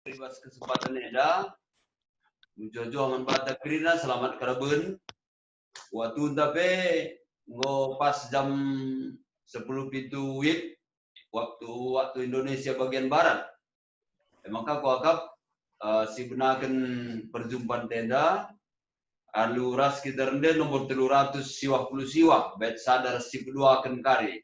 Bebas kesempatan eda Jojo aman bata krina selamat karaben waktu tapi pas jam 10 WIB waktu Indonesia bagian barat maka ko akap si benakan perjumpaan tenda alu ras kita rende nomor 300 siwah bet sadar si kedua akan kari.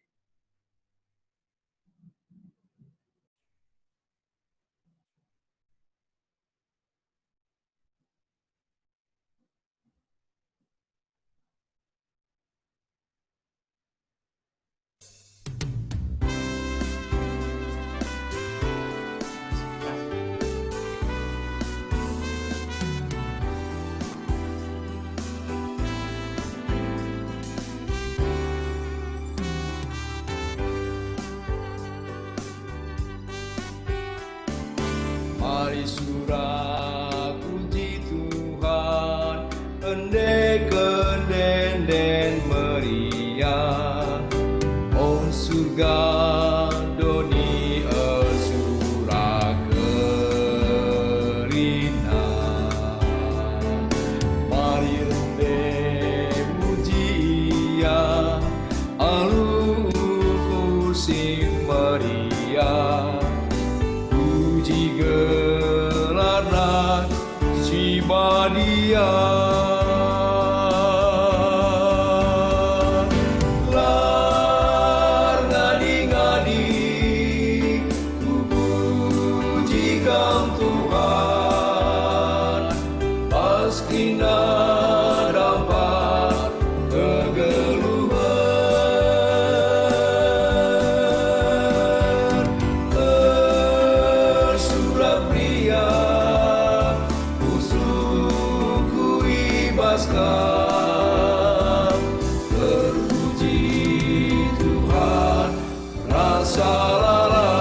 Mari surah puji Tuhan, endek-endek dan meriah. Oh surga doni surah kerina. Mari endek puji ia, alu kursi meriah. Puji gelarna si Maria. Lar ngadi-ngadi ku pujikan Tuhan, paskina dapat kegeluhan. Tersurat pria usulku ibaskan, terpuji Tuhan rasa lara.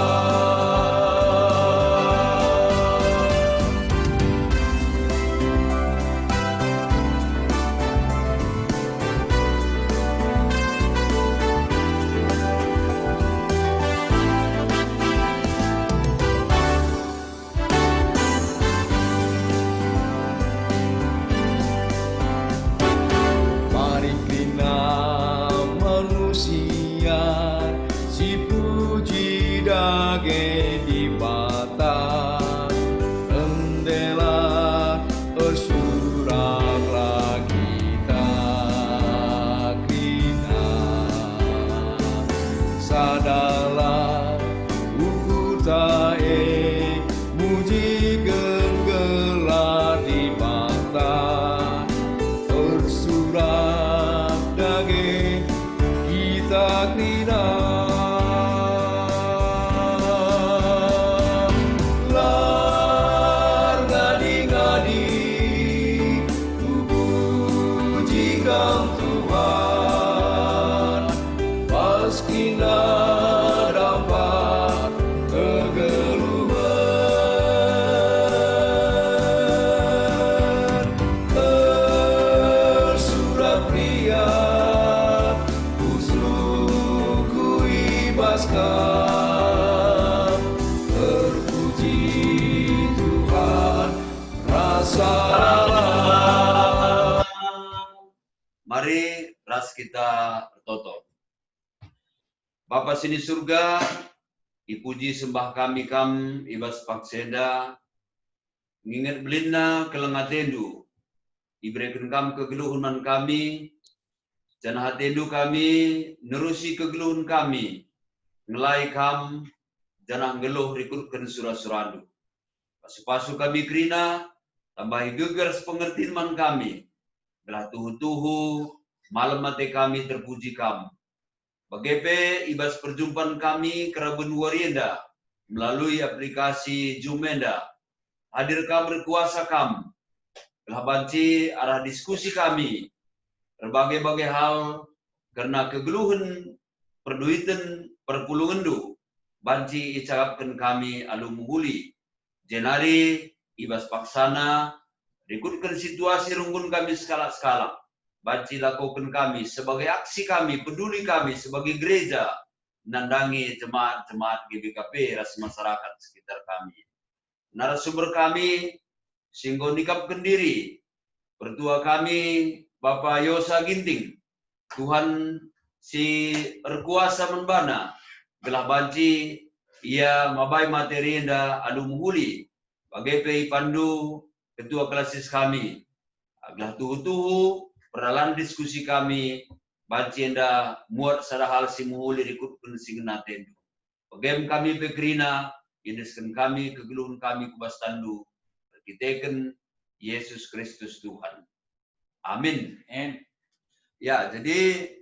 Mari krina manusia si puji dage di bata, endela tersuraklah kita krina. Sadalah uku tae muji genggelar di mata, tersurat dage kita krina. Lar ngadi-ngadi ku pujikan Tuhan, paskina dapat kegeluhan. Tersurat pria usulku ibaskan, terpuji Tuhan rasa lara. Mari ras kita bertoto. Bapa sini surga, dipuji sembah kami ibas pakseda, nginget belinda kelengatendu, diberikan kam kegeluhunan kami, janah hatendu kami, nerusi kegeluhun kami, ngelai kam, janah ngeluh rikutkan surah-surandu. Pasu-pasu kami kerina, tambahi geger sepengertian man kami, belah tuhu-tuhu, malam mati kami terpuji kam. Bagepe ibas perjumpaan kami keraben warienda melalui aplikasi Zoomenda. Hadir kam berkuasa kam. Belah banci arah diskusi kami. Berbagai-bagai hal karena kegeluhan perduitan perpulungendu. Banci icapkan kami alu muhuli. Jenari ibas paksana rikutkan situasi runggun kami skala-skala. Banci lakukan kami sebagai aksi kami, peduli kami sebagai gereja, nandangi jemaat-jemaat GBKP ras masyarakat sekitar kami. narasumber kami singgo nikapkan diri. Pertua kami Bapak Yosa Ginting. Tuhan si berkuasa membana. Gelah banci ia mabai materi enda adu muhuli. Bagai pei pandu ketua klasis kami. Gelah tuhu-tuhu perdalan diskusi kami banci enda muat sadahal si muhuli rikutkan si genaten. Bagai kami pekrina indeskan kami kegelun kami kubas tandu. Kiteken Yesus Kristus Tuhan. Amin. Ya, jadi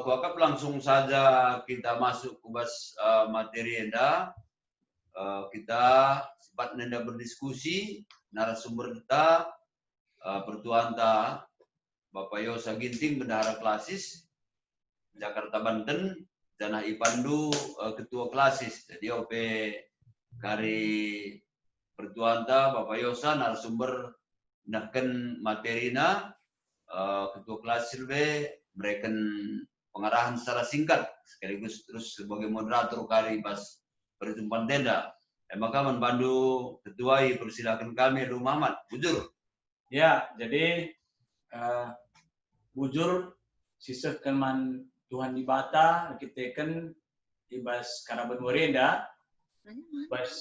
kuakap langsung saja kita masuk kubas materi enda. Kita sempat nenda berdiskusi narasumber kita pertuan ta Bapak Yosa Ginting bendahara klasis Jakarta Banten, Janah Ipandu ketua klasis. Jadi OP kari pertuan ta Bapak Yosa narasumber naken materina ketua klasis berikan pengarahan secara singkat sekaligus terus sebagai moderator kari pas perjumpaan tenda. Maka membantu ketua persilakan kami Aduh Muhammad bujur. Ya, jadi bujur sisa keman Tuhan di bata kita kan ibas karaban warenda bas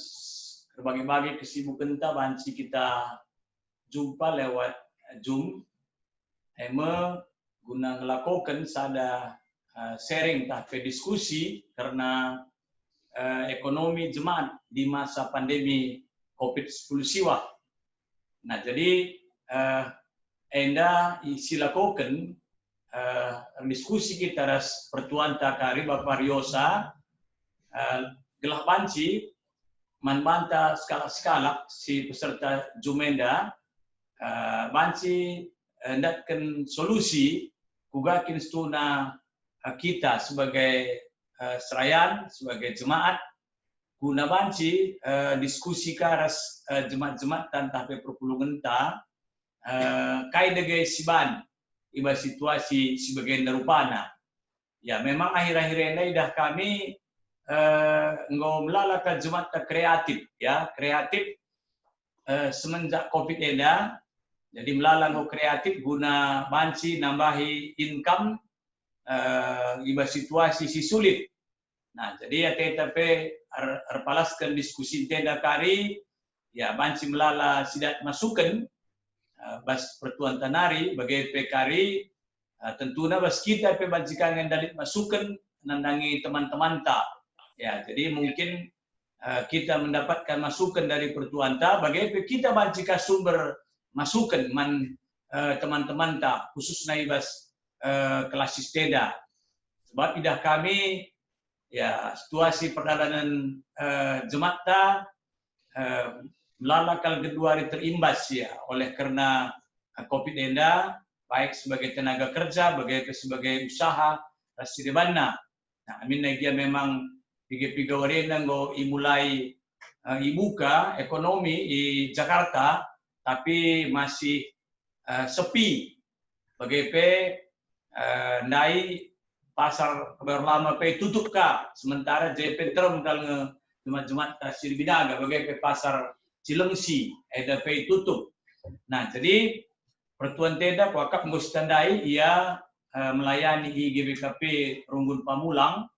berbagai-bagai kesibukan ta banci kita jumpa lewat Zoom guna melakukan sada sharing tahap diskusi karena ekonomi jemaat di masa pandemi COVID-19 siwa. Nah, jadi enda silakoken diskusi kita ras pertuan takari Bapak Yosa gelah banci manbanta skala-skala si peserta Jumenda banci hendakan solusi kugakin stuna kita sebagai serayan, sebagai jemaat guna banci diskusi karas jemaat-jemaat dan tahap perpulungan ta kai dege siban iba situasi sebagai darupana. Ya memang akhir-akhir ini dah kami melalakan jemaat kreatif ya, kreatif semenjak Covid eda. Jadi melalang kreatif guna banci nambahi income iba situasi si sulit. Nah, jadi ya tetapi arpalaskan diskusi tenda kari ya banci melala sidat masukan bas pertuan tanari bagi pekari tentunya bas kita pe bancikan yang dalit masukan nandangi teman-teman ta. Ya, jadi mungkin kita mendapatkan masukan dari pertuan ta bagi kita bancika sumber masukan teman-teman tak khususnya ibas klasis teda sebab idah kami ya situasi perjalanan jemaat ta melalakal kedua hari terimbas ya oleh karena COVID enda baik sebagai tenaga kerja sebagai usaha rasidebana. Nah, amin dia memang piga-piga warena ngo imulai ibuka ekonomi di Jakarta tapi masih sepi bagi nai pasar berlama pe tutup ka sementara JP term kalau jemaat-jemaat Sri Binaga bagi pasar Cilengsi ada pe tutup. Nah jadi pertuan teda kuakap ngustandai ia melayani IGBKP Runggun Pamulang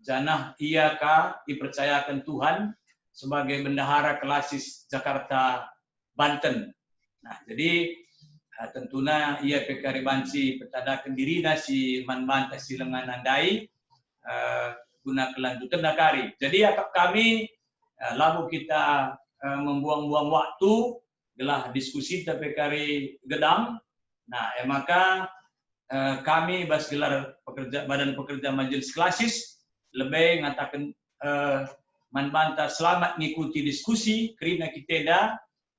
janah ia ka dipercayakan Tuhan sebagai bendahara klasis Jakarta Banten. Nah, jadi tentunya ia pekari banci petadakan diri si manbanta si lengan andai guna kelanjutan nakari. Jadi akap kami lalu kita membuang-buang waktu gelah diskusi tapi kari gedang. Nah, maka kami bas gelar badan pekerja majelis klasis lebih mengatakan manbanta selamat mengikuti diskusi kerana kita dah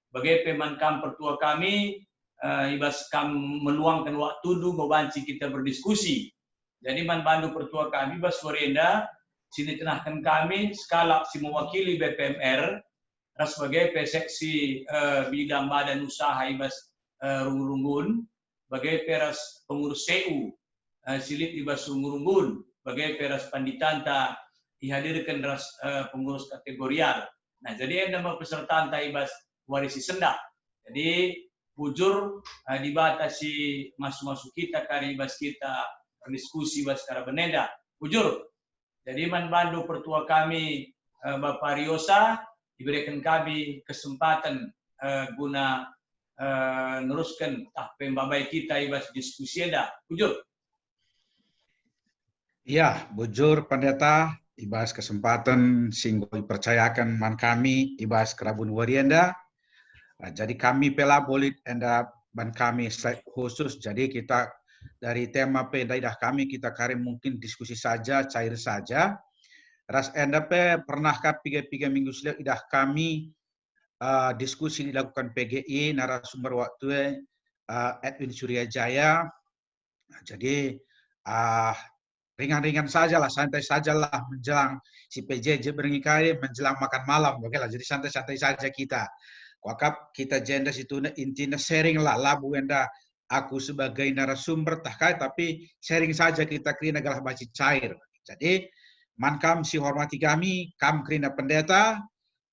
bagi pemankam pertua kami, ibas kami meluangkan waktu dulu membanci kita berdiskusi. Jadi manbandu pertua kami, ibas warenda, sini tenahkan kami, skala si mewakili BPMR, sebagai seksi bidang badan usaha ibas Runggun, bagai peras pengurus CU, silit ibas Runggun, bagai peras panditanta dihadirkan ras pengurus kategorial. Nah, jadi anda pesertaan taibas warisi senda. Jadi bujur dibatasi masuk kita karibas kita berdiskusi bas cara beneda. Bujur. Jadi manbandu pertua kami Bapak Riosa diberikan kami kesempatan guna neruskan pembabai kita ibas diskusi ada. Bujur. Ya, bujur pendeta ibas kesempatan singgo percayakan man kami ibas kerabun warienda. Jadi kami pela bolit enda ban kami khusus. Jadi kita dari tema pendaidah kami kita karim mungkin diskusi saja, cair saja. Ras enda pernahkah 3 minggu sudah idah kami diskusi dilakukan PGI narasumber waktu Edwin Suryajaya. Jadi ringan-ringan saja lah, santai saja lah menjelang si PJJ beringikai menjelang makan malam, oke lah. Jadi santai-santai saja kita. Wakap kita jenda situ intinya sharing lah labu enda aku sebagai narasumber tahkai tapi sharing saja kita krina galah baci cair. Jadi mankam si hormati kami, kam krina pendeta,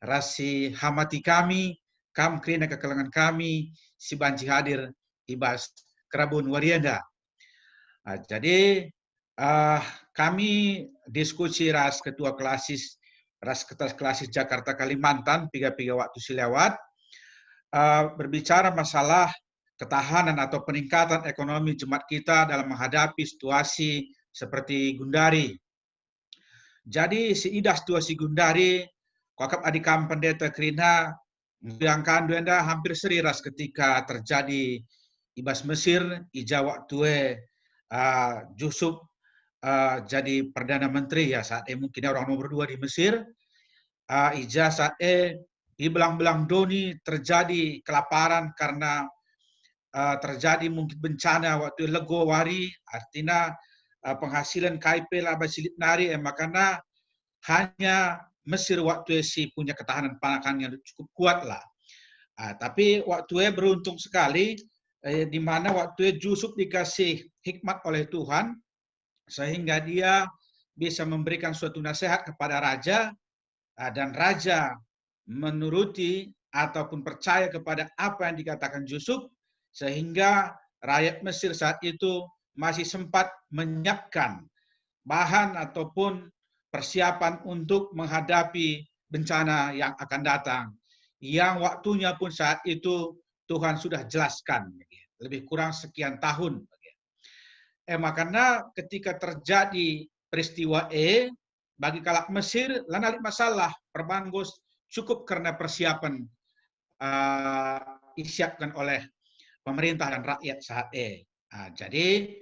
rasi hamati kami, kam krina kekelengan kami, si banci hadir ibas kerabun warienda. Jadi kami diskusi ras ketua klasis Jakarta Kalimantan 3 waktu silewat berbicara masalah ketahanan atau peningkatan ekonomi jemaat kita dalam menghadapi situasi seperti Gundari. Jadi si idah situasi Gundari, kakap adikam pendeta Krina menggangkan duenda hampir seriras ketika terjadi ibas Mesir ija waktu Jusuf jadi Perdana Menteri ya saat mungkin orang nomor 2 di Mesir. Ija saat di belang-belang doni terjadi kelaparan karena terjadi mungkin bencana waktu lego wari, artinya penghasilan KIP lah basilit nari makanya hanya Mesir waktu si punya ketahanan pangan yang cukup kuat lah. Tapi waktu beruntung sekali di mana waktu Jusuf dikasih hikmat oleh Tuhan sehingga dia bisa memberikan suatu nasihat kepada raja dan raja menuruti ataupun percaya kepada apa yang dikatakan Jusuf sehingga rakyat Mesir saat itu masih sempat menyiapkan bahan ataupun persiapan untuk menghadapi bencana yang akan datang yang waktunya pun saat itu Tuhan sudah jelaskan lebih kurang sekian tahun. Makanya ketika terjadi peristiwa bagi kalak Mesir, lanalik masalah perbanggos cukup karena persiapan disiapkan oleh pemerintah dan rakyat saat jadi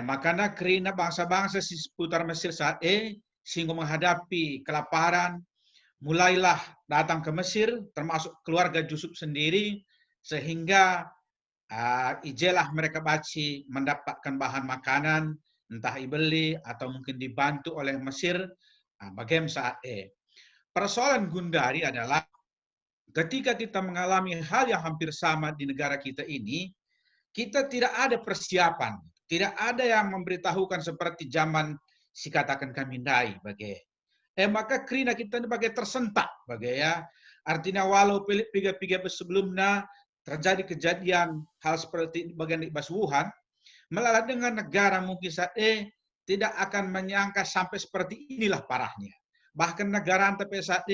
makanya kerana bangsa-bangsa di seputar Mesir saat sehingga menghadapi kelaparan, mulailah datang ke Mesir, termasuk keluarga Jusuf sendiri, sehingga ijelah mereka baci mendapatkan bahan makanan, entah dibeli atau mungkin dibantu oleh Mesir. Bagaimana saat persoalan Gundari adalah ketika kita mengalami hal yang hampir sama di negara kita ini, kita tidak ada persiapan, tidak ada yang memberitahukan seperti zaman si katakan Kamindai bagai. Maka krina kita bagai tersentak bagai ya. Artinya walau piga-piga sebelumnya terjadi kejadian hal seperti bagian di Wuhan, malah dengan negara mungkin saat tidak akan menyangka sampai seperti inilah parahnya. Bahkan negara tapi saat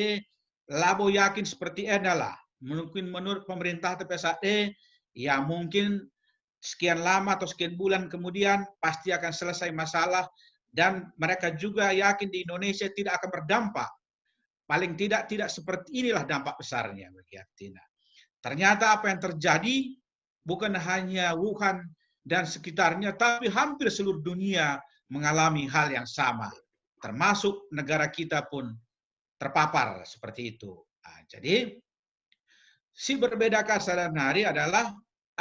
labo yakin seperti adalah mungkin menurut pemerintah tapi saat ya mungkin sekian lama atau sekian bulan kemudian pasti akan selesai masalah dan mereka juga yakin di Indonesia tidak akan berdampak. Paling tidak seperti inilah dampak besarnya bagi Artina. Ternyata apa yang terjadi bukan hanya Wuhan dan sekitarnya, tapi hampir seluruh dunia mengalami hal yang sama. Termasuk negara kita pun terpapar seperti itu. Jadi, si berbeda kasar dan hari adalah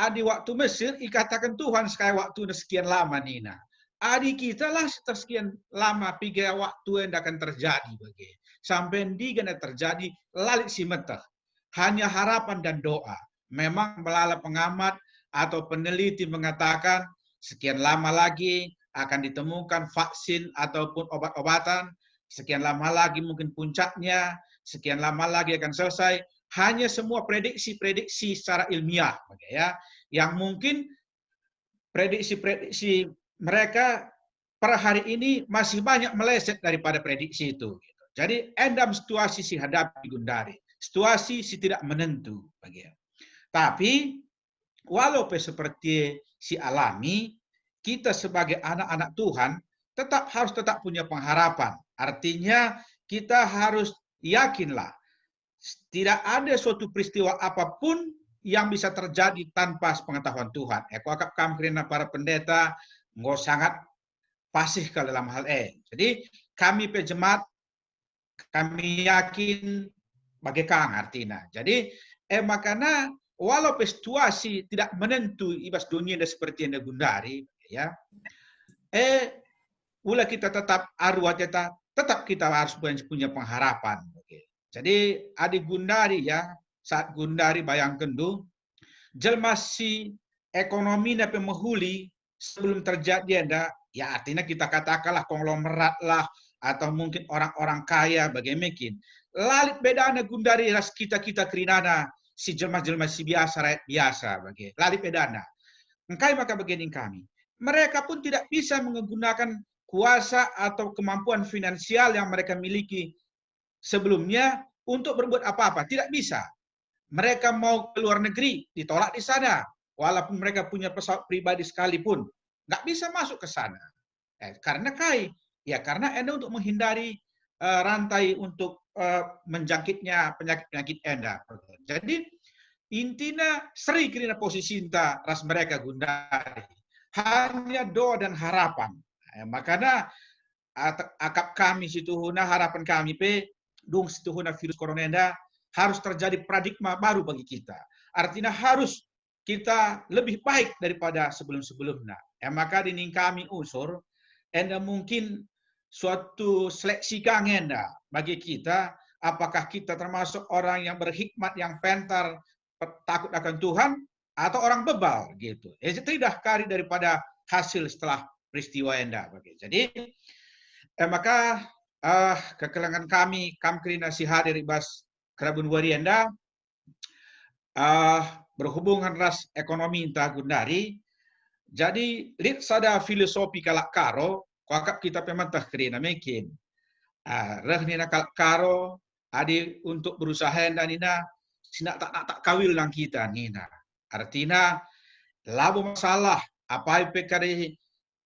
di waktu Mesir, ikatakan Tuhan sekali waktu sekian lama Nina. Adi kita lah sekian lama piga waktu yang akan terjadi bagi. Sampai digana terjadi lalik si metah. Hanya harapan dan doa. Memang melala pengamat atau peneliti mengatakan sekian lama lagi akan ditemukan vaksin ataupun obat-obatan sekian lama lagi mungkin puncaknya, sekian lama lagi akan selesai. Hanya semua prediksi-prediksi secara ilmiah, ya, yang mungkin prediksi-prediksi mereka per hari ini masih banyak meleset daripada prediksi itu. Jadi endam situasi si hadapi Gundari, situasi si tidak menentu, ya. Tapi walaupun seperti si alami, kita sebagai anak-anak Tuhan harus tetap punya pengharapan. Artinya kita harus yakinlah, tidak ada suatu peristiwa apapun yang bisa terjadi tanpa pengetahuan Tuhan. Aku akap kami kerana para pendeta nggak sangat pasih ke dalam hal Jadi kami pejemat, kami yakin bagi Kang artinya. Jadi makanya walaupun situasi tidak menentu ibas dunia seperti yang Gundari, ya, ulah kita tetap arwah kita tetap kita harus punya pengharapan. Jadi adik Gundari, ya, saat Gundari bayangkan tu, jelmasi ekonomi nape menghuli sebelum terjadi ada, ya artinya kita katakanlah konglomerat lah atau mungkin orang-orang kaya bagaimana. Lalit bedana Gundari ras kita kerinana si jelma-jelma si biasa rakyat biasa bagi. Lalit bedana. Engkai maka begini kami. Mereka pun tidak bisa menggunakan kuasa atau kemampuan finansial yang mereka miliki sebelumnya untuk berbuat apa-apa. Tidak bisa. Mereka mau ke luar negeri, ditolak di sana. Walaupun mereka punya pesawat pribadi sekalipun. Nggak bisa masuk ke sana. Karena ya karena Anda untuk menghindari rantai untuk menjangkitnya penyakit-penyakit Anda. Jadi intinya seri kira posisi inta ras mereka Gundari. Hanya doa dan harapan. Makanya akap kami situhuna harapan kami dung situhuna virus corona harus terjadi paradigma baru bagi kita. Artinya harus kita lebih baik daripada sebelum-sebelumnya. Maka dinding kami usur, enda mungkin suatu seleksi enda bagi kita, apakah kita termasuk orang yang berhikmat, yang pintar, takut akan Tuhan, atau orang bebal gitu. Tidak kari daripada hasil setelah peristiwa enda. Jadi maka kekelangan kami kerina si hadir ibas Kerabun Warienda berhubungan ras ekonomi inta Gundari. Jadi lit sada filosofi kalak karo kuakap kita pementah kerina mekin. Reh nina kalak karo adi untuk berusaha enda nina sinak tak kawil lang kita nina. Artinya labu masalah apa pekari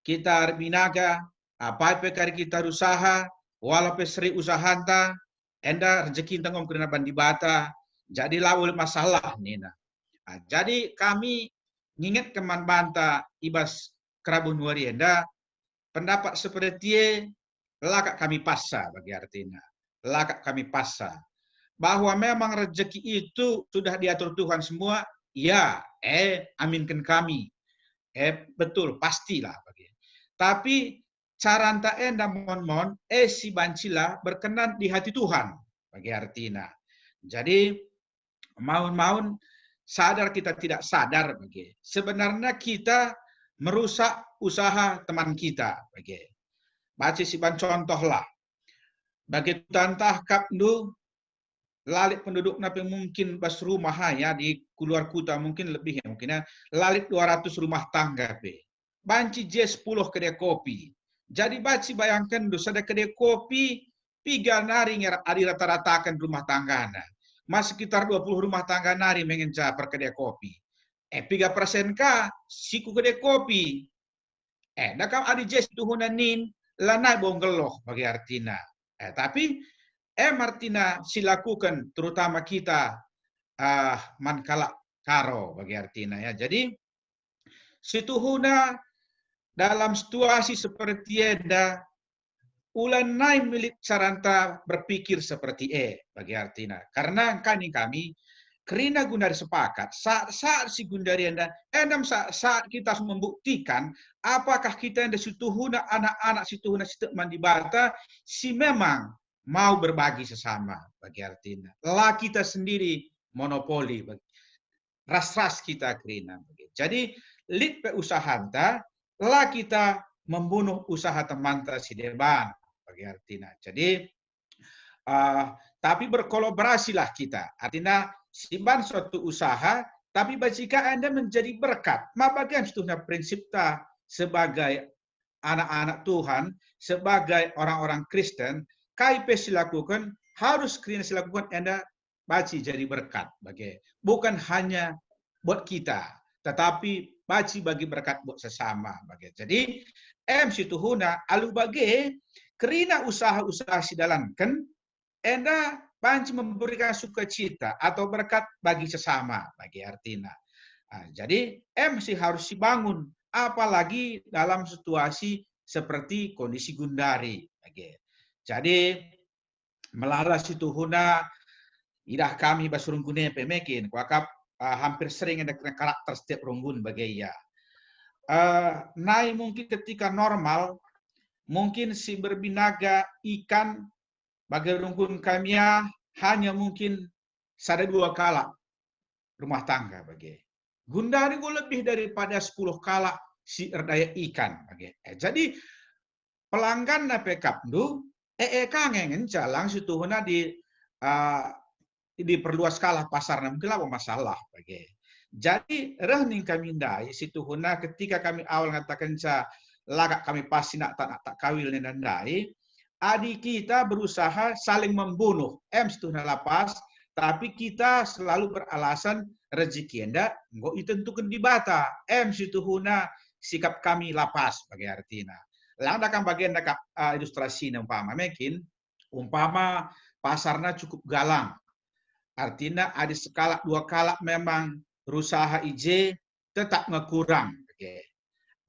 kita binaga, apa pekari kita usaha, walaupun seri usahanta, enda rezeki tengom kerana bandi bata, jadi laul masalah nina. Jadi kami nginget keman banta ibas Kerabun Warienda, pendapat seperti lakak kami pasa bagi artinya, lakak kami pasa bahwa memang rezeki itu sudah diatur Tuhan semua, ya, aminkan kami, betul pastilah bagi. Tapi cara enda mon si bancila berkenan di hati Tuhan bagi artinya. Jadi maun sadar kita tidak sadar bagi. Sebenarnya kita merusak usaha teman kita bagi. Baca si ban contoh lah. Bagi tantah kapnu lalit penduduk napi mungkin bas rumah ya di keluar kota mungkin lebih ya mungkin lalit 200 rumah tangga banci J10 kedai kopi. Jadi baci bayangkan ada kedai kopi 3 nari adi rata-ratakan rumah tangga. Mas sekitar 20 rumah tangga nari mengenca per kedai kopi. 3% kah siku kedai kopi. Nakam adi J tuhunan nin lanai bonggeloh bagi artina. Tapi Martina silakukan terutama kita mankala karo bagi artina ya. Jadi situhuna dalam situasi seperti enda ulan naik milik caranta berpikir seperti bagi artina. Karena kami kerina Gundari sepakat saat si Gundari enda endam saat kita membuktikan apakah kita enda situhuna anak-anak situhuna mandi bata si memang mau berbagi sesama bagi artinya. Lah kita sendiri monopoli bagi ras-ras kita kerina. Jadi lit pe usahanta lah kita membunuh usaha teman si deban bagi artinya. Jadi tapi berkolaborasilah kita. Artinya simpan suatu usaha, tapi jika Anda menjadi berkat, bagian setengah prinsip ta sebagai anak-anak Tuhan, sebagai orang-orang Kristen, KIP silakukan, harus kalian silakukan Anda baci jadi berkat bagi. Bukan hanya buat kita, tetapi baci bagi berkat buat sesama bagi. Jadi situhuna alu bagi kerina usaha-usaha sidalankan Anda panci memberikan sukacita atau berkat bagi sesama bagi artinya. Jadi mesti harus dibangun, apalagi dalam situasi seperti kondisi Gundari. Jadi melala situhuna idah kami basurunggune pemekin kuakap hampir sering ada karakter setiap runggun bagi ya. Nai mungkin ketika normal mungkin si berbinaga ikan bagi runggun kami hanya mungkin sada 2 kala rumah tangga bagi. Gundari gue lebih daripada 10 kala si erdaya ikan bagi. Jadi pelanggan na pekap du kangen jalang situhuna diperluas skala pasar na mungkin masalah bagi. Jadi rehning kami ndai situhuna ketika kami awal ngatakan lagak kami pasti nak tak kawil nendai. Adik kita berusaha saling membunuh. Situhuna lapas, tapi kita selalu beralasan rezeki anda nggak ditentukan di bata. Situhuna sikap kami lapas bagi artinya. Landakan bagian dekat ilustrasi umpama pasarnya cukup galang. Artinya ada skala 2 kala memang berusaha IJ tetap ngekurang.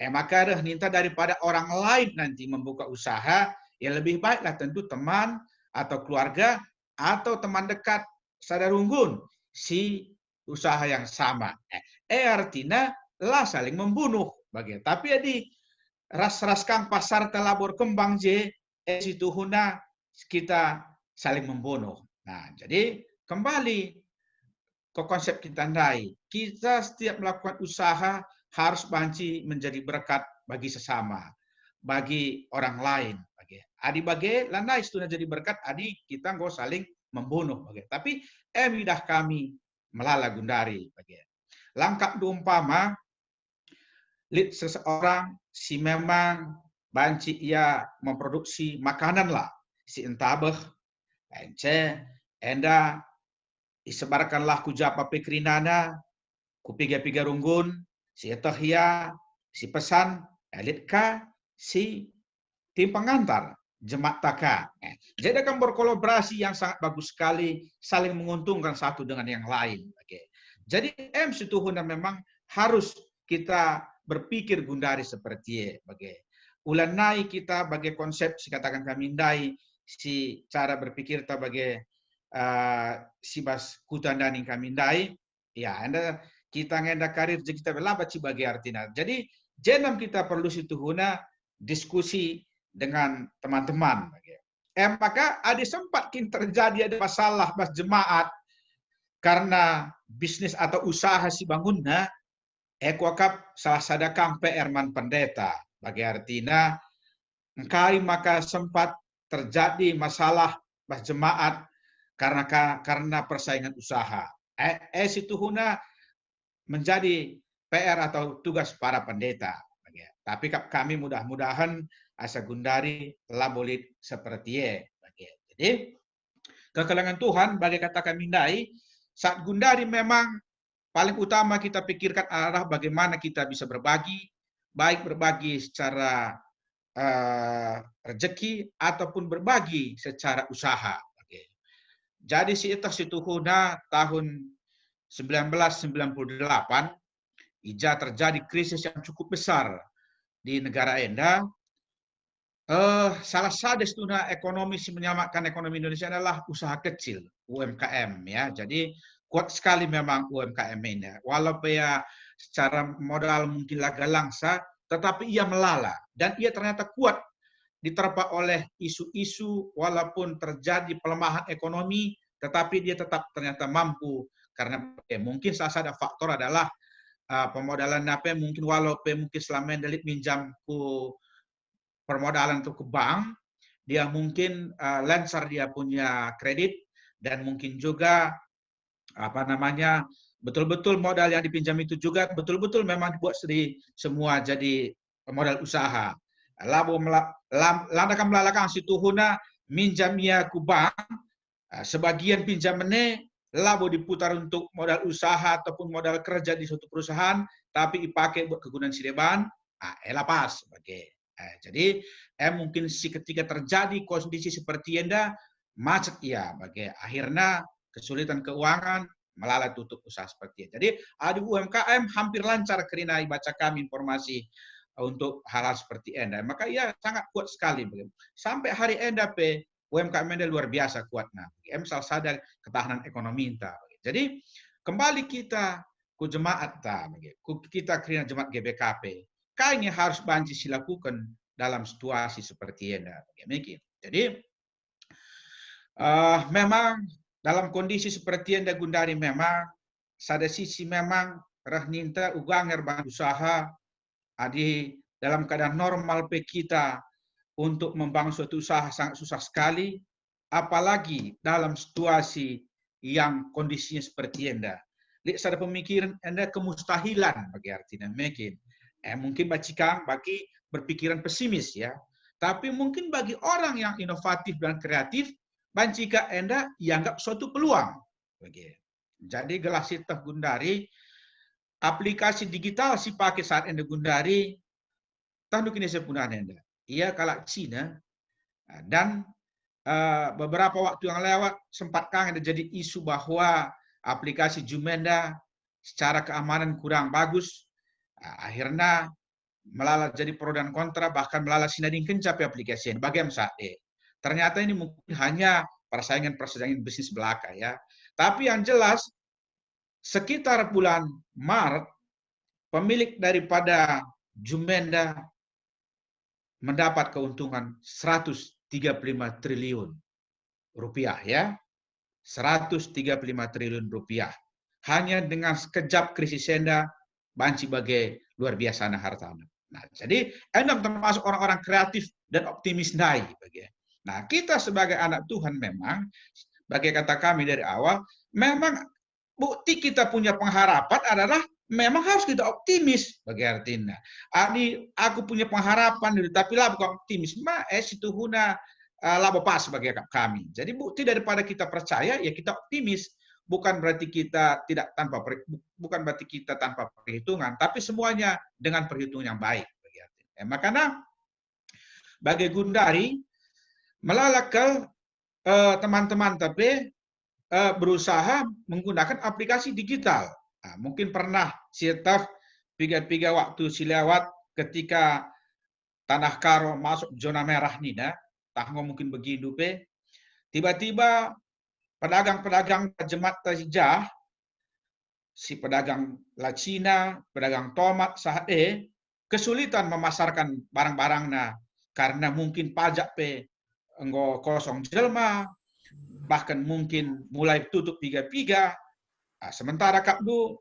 Maka minta daripada orang lain nanti membuka usaha, ya lebih baiklah tentu teman atau keluarga atau teman dekat sadarunggun si usaha yang sama. Artinya lah saling membunuh bagi. Tapi jadi ras-ras kang pasar telah berkembang situ huna kita saling membunuh. Nah, jadi kembali ke konsep kita ndai. Kita setiap melakukan usaha harus banci menjadi berkat bagi sesama, bagi orang lain. Adi bagi landai sudah jadi berkat, adi kita nggak saling membunuh. Tapi dah kami melala Gundari. Langkap umpama lid seseorang si memang banci ia memproduksi makanan lah, si entabeh, enda isebarkanlah kujapa pikrinana, kupiga-piga runggun, si etahia, si pesan, elitka, si tim pengantar, jemaat taka. Jadi akan berkolaborasi yang sangat bagus sekali, saling menguntungkan satu dengan yang lain. Jadi situhuna memang harus kita berpikir Gundari seperti ulan naik kita bagi konsep si katakan kami ndai si cara berpikir kita bagi si bas kutan daning kami ndai ya anda kita ngenda karir kita belabat si bagi artinya. Jadi jenam kita perlu situhuna diskusi dengan teman-teman. Maka ada sempat terjadi ada masalah bas jemaat karena bisnis atau usaha si bangunnya kuakap salah sadakang PR man pendeta bagi artinya engkai maka sempat terjadi masalah bas jemaat karena persaingan usaha. Situhuna menjadi PR atau tugas para pendeta. Tapi kami mudah-mudahan asa Gundari labolit seperti Jadi kekelangan Tuhan bagi kata kami ndai saat Gundari memang paling utama kita pikirkan arah bagaimana kita bisa berbagi, baik berbagi secara rezeki ataupun berbagi secara usaha. Jadi si itu situhuna tahun 1998 ija terjadi krisis yang cukup besar di negara Enda. Salah satu stuna ekonomi si menyamakan ekonomi Indonesia adalah usaha kecil UMKM ya. Jadi kuat sekali memang UMKM ini. Walaupun ya secara modal mungkin laga langsa, tetapi ia melala dan ia ternyata kuat diterpa oleh isu-isu walaupun terjadi pelemahan ekonomi, tetapi dia tetap ternyata mampu karena mungkin salah satu faktor adalah pemodalan apa mungkin walaupun mungkin selama ini minjam ku permodalan untuk ke bank, dia mungkin lancar dia punya kredit, dan mungkin juga apa namanya betul-betul modal yang dipinjam itu juga betul-betul memang dibuat semua jadi modal usaha. Labo landakan melalakang situ huna minjam ia ku bank, sebagian pinjamannya labo diputar untuk modal usaha ataupun modal kerja di suatu perusahaan, tapi dipakai buat kegunaan si depan, lepas sebagai. Jadi mungkin ketika terjadi kondisi seperti enda macet ya, bagi akhirnya kesulitan keuangan malah tutup usaha seperti itu. Jadi ada UMKM hampir lancar karena baca kami informasi untuk hal-hal seperti enda. Maka ia sangat kuat sekali. Sampai hari enda UMKM enda luar biasa kuatnya. Salah sadar ketahanan ekonomi enta. Jadi kembali kita ke jemaat kita karena jemaat GBKP. Kayaknya harus banci silakukan dalam situasi seperti enda. Jadi memang dalam kondisi seperti yang Gundari memang sada sisi memang rahninta uganger berusaha adi dalam keadaan normal kita untuk membangun suatu usaha sangat susah sekali, apalagi dalam situasi yang kondisinya seperti enda. Lihat sada pemikiran enda kemustahilan bagi artinya mungkin bagi berpikiran pesimis ya, tapi mungkin bagi orang yang inovatif dan kreatif Bancika enda dianggap suatu peluang. Jadi Gelasita Gundari, aplikasi digital si pakai saat enda Gundari, tanduk ini sepunahan enda. Ia kalak Cina, dan beberapa waktu yang lewat sempat ada jadi isu bahwa aplikasi Jumenda secara keamanan kurang bagus. Akhirnya melala jadi pro dan kontra, bahkan melala sinading kencap aplikasi ini. Bagaimana saat ini? Ternyata ini mungkin hanya persaingan bisnis belaka ya. Tapi yang jelas sekitar bulan Maret pemilik daripada Jumenda mendapat keuntungan 135 triliun rupiah ya. 135 triliun rupiah. Hanya dengan sekejap krisis enda banci bagai luar biasa hartanya. Nah, jadi endam termasuk orang-orang kreatif dan optimis dai bagi. Nah, kita sebagai anak Tuhan memang, bagi kata kami dari awal, memang bukti kita punya pengharapan adalah memang harus kita optimis bagi artinya. Aku punya pengharapan, tapi lah bukan optimis. Itu huna labo pas bagi kami. Jadi bukti daripada kita percaya, ya kita optimis. Bukan berarti kita tanpa perhitungan, tapi semuanya dengan perhitungan yang baik. Bagi artinya. Makanya bagi Gundari, melalakal teman-teman tapi berusaha menggunakan aplikasi digital. Nah, mungkin pernah sietaf piga waktu silewat ketika Tanah Karo masuk zona merah nina, tanggo mungkin begitu tiba-tiba pedagang-pedagang jemaat tajah, si pedagang la Cina, pedagang tomat saat kesulitan memasarkan barang-barangnya karena mungkin pajak enggo kosong jelma, bahkan mungkin mulai tutup piga-piga. Sementara kapdu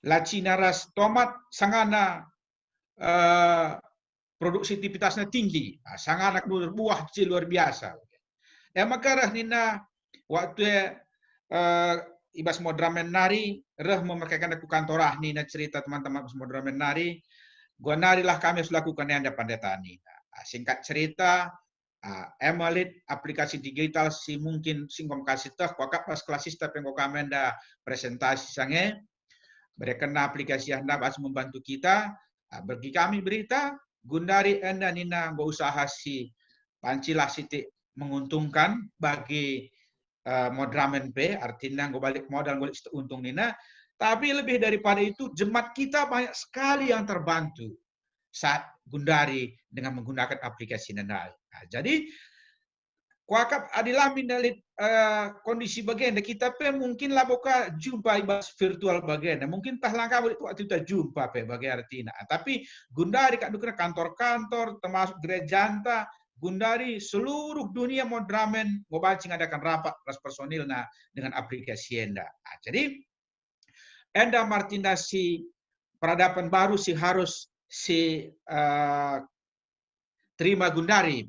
la Cina ras tomat sangana produktivitasnya tinggi, sangana buah luar biasa. Maka nina waktu ibas modramen nari memakaikan aku kantorah nina cerita teman-teman ibas modramen nari, gua nari lah kami harus lakukan yang ada pandetani. Singkat cerita, Emalit aplikasi digital si mungkin singkom kasih teh wakap pas klasista pengko kamenda presentasi sange berkena aplikasi anda harus membantu kita bagi kami berita Gundari enda nina usaha si pancilah siti menguntungkan bagi modramen artinya balik modal balik untung nina, tapi lebih daripada itu jemaat kita banyak sekali yang terbantu saat Gundari dengan menggunakan aplikasi Nendai. Nah, jadi kuakap adilamin dari kondisi bagian kita mungkin lah boka jumpa ibas virtual bagian. Mungkin tah langkah waktu kita jumpa bagi artinya. Tapi Gundari kak dukna kantor-kantor termasuk gereja anta Gundari seluruh dunia modramen ngobancing adakan rapat ras personil dengan aplikasi enda. Nah, jadi enda Martina si peradaban baru si harus si terima gundari.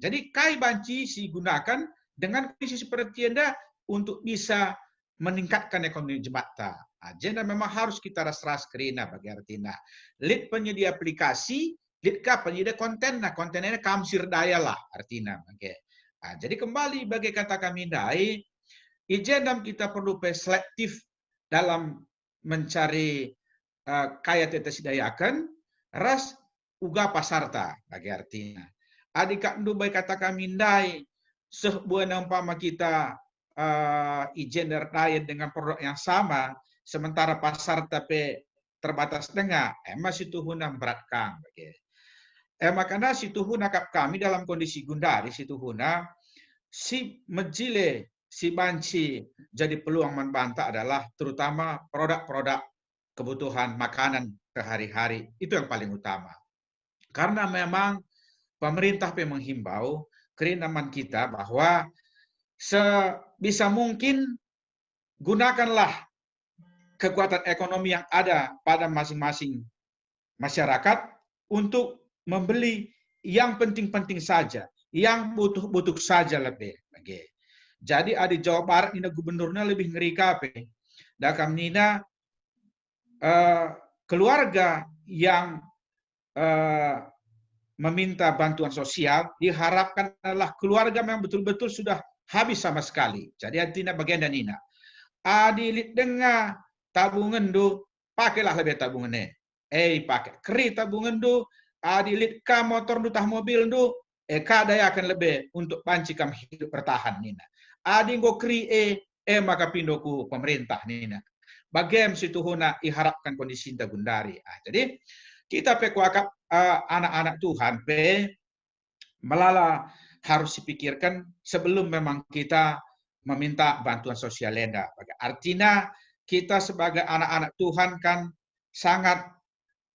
Jadi kai banci si gunakan dengan kondisi seperti anda untuk bisa meningkatkan ekonomi jemaat. Agenda memang harus kita ras kerina bagi artinya. Lead penyedia aplikasi, lead ka penyedia konten, nah kontennya kamsir daya lah artinya. Jadi kembali bagi kata kami dai, agenda kita perlu selektif dalam mencari kaya tetes dayakan, ras uga pasarta bagi artinya. Adik kandu baik kata kami dai, sebuah nampama kita ijen daya dengan produk yang sama, sementara pasar tapi terbatas dengan, masih tuhuna beratkan. Makanya si tuhuna kap kami dalam kondisi gundari si tuhuna, si mejile, si banci jadi peluang membantah adalah terutama produk-produk kebutuhan makanan sehari-hari. Itu yang paling utama. Karena memang pemerintah menghimbau kerinaman kita bahwa sebisa mungkin gunakanlah kekuatan ekonomi yang ada pada masing-masing masyarakat untuk membeli yang penting-penting saja, yang butuh-butuh saja lebih. Jadi di Jawa Barat ini gubernurnya lebih ngeri kape. Dakam nina keluarga yang meminta bantuan sosial diharapkan adalah keluarga yang betul-betul sudah habis sama sekali. Jadi artinya bagian dan nina. Adilit dengar tabungan do, pakailah lebih tabungannya. Pakai keri tabungan do, adilit ka motor do tah mobil do, kadaya akan lebih untuk panci kam hidup bertahan nina. Adi ngo keri maka pindo ku pemerintah nina. Bagaimana situ huna iharapkan kondisi inta gundari. Jadi kita pekuakap anak-anak Tuhan melala harus dipikirkan sebelum memang kita meminta bantuan sosial lenda. Artinya kita sebagai anak-anak Tuhan kan sangat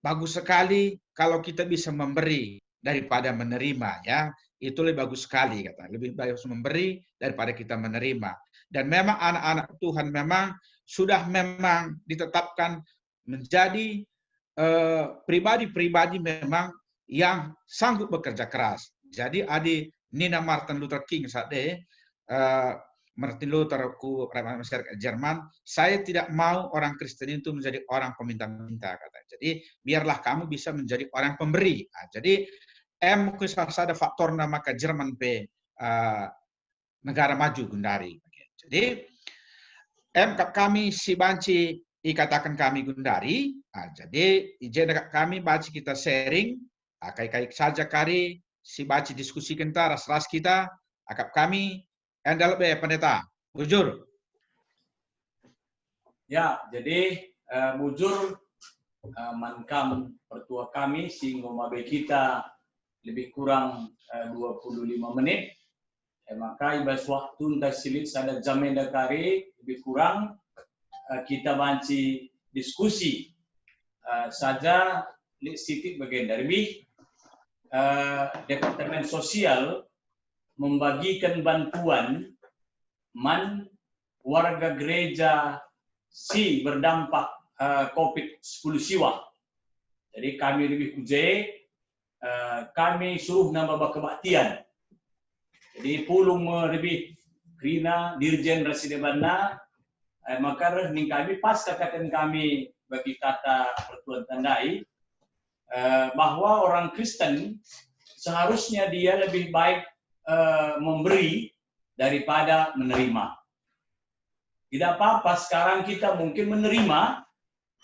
bagus sekali kalau kita bisa memberi daripada menerima, ya. Itu lebih bagus sekali kata. Lebih bagus memberi daripada kita menerima. Dan memang anak-anak Tuhan memang sudah memang ditetapkan menjadi pribadi-pribadi memang yang sanggup bekerja keras. Jadi Nina Martin Luther King Martin Luther ku masyarakat Jerman, saya tidak mau orang Kristen itu menjadi orang peminta-minta kata. Jadi biarlah kamu bisa menjadi orang pemberi. Jadi mungkin ada faktor nama ke Jerman negara maju gundari. Jadi kami si banci ikatakan kami gundari. Jadi izin kami baci kita sharing, kai-kai saja kari si baci diskusi kita ras-ras kita, akap kami endal be pendeta. Bujur. Ya, jadi bujur mankam pertua kami si ngomabe kita lebih kurang 25 menit. Maka ibas waktu nda silit sada jamenda kari lebih kurang kita banci diskusi saja sitik bagian dari Departemen Sosial membagikan bantuan warga gereja si berdampak COVID-10 siwa. Jadi kami lebih kami suruh nambah kebaktian. Jadi pulung lebih Krina Dirjen Residenana maka ning kami pas katakan kami bagi kata pertuan tandai bahwa orang Kristen seharusnya dia lebih baik memberi daripada menerima. Tidak apa-apa sekarang kita mungkin menerima,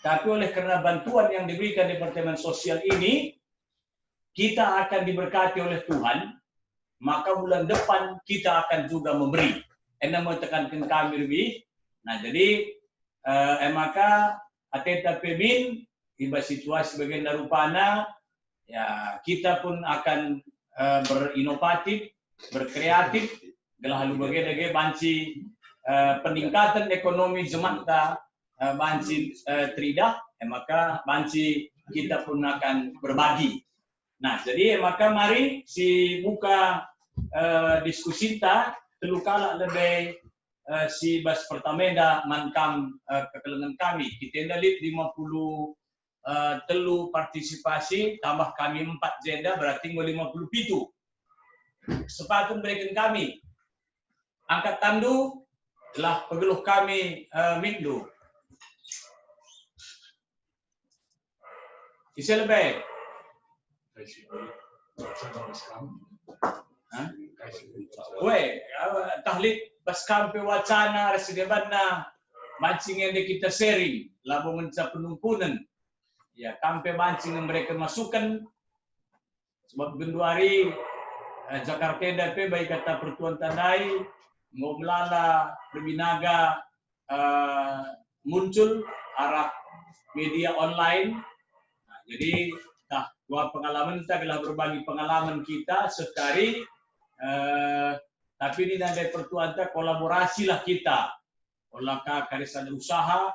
tapi oleh karena bantuan yang diberikan Departemen Sosial ini kita akan diberkati oleh Tuhan, maka bulan depan kita akan juga memberi. Anda mau tekankan kami lebih. Nah, jadi maka ateta pemin tiba situasi bagian darupana ya kita pun akan berinovatif, berkreatif, gelah bagian lagi banci peningkatan ekonomi jemaat banci trida, maka banci kita pun akan berbagi. Nah, jadi maka mari si buka diskusi kita telukala lebih si bas pertameda mankam kekelengan kami kita ndalit 50 telu partisipasi tambah kami 4 jenda berarti 57. Sepatutnya berikan kami angkat tandu telah pegeluh kami minggu. Isi lebih. Weh, tahlid paskampe wacana residebanna mancing yang kita sharing, labu mencap penumpunan. Ya, kampe mancing yang mereka masukkan sebab genduari Jakarta DP baik kata pertuan tandai ngomelala berbinaga muncul arah media online. Nah, jadi dua pengalaman kita adalah berbagi pengalaman kita sekali tapi ini dari pertuan kolaborasilah kita olahkah karisan usaha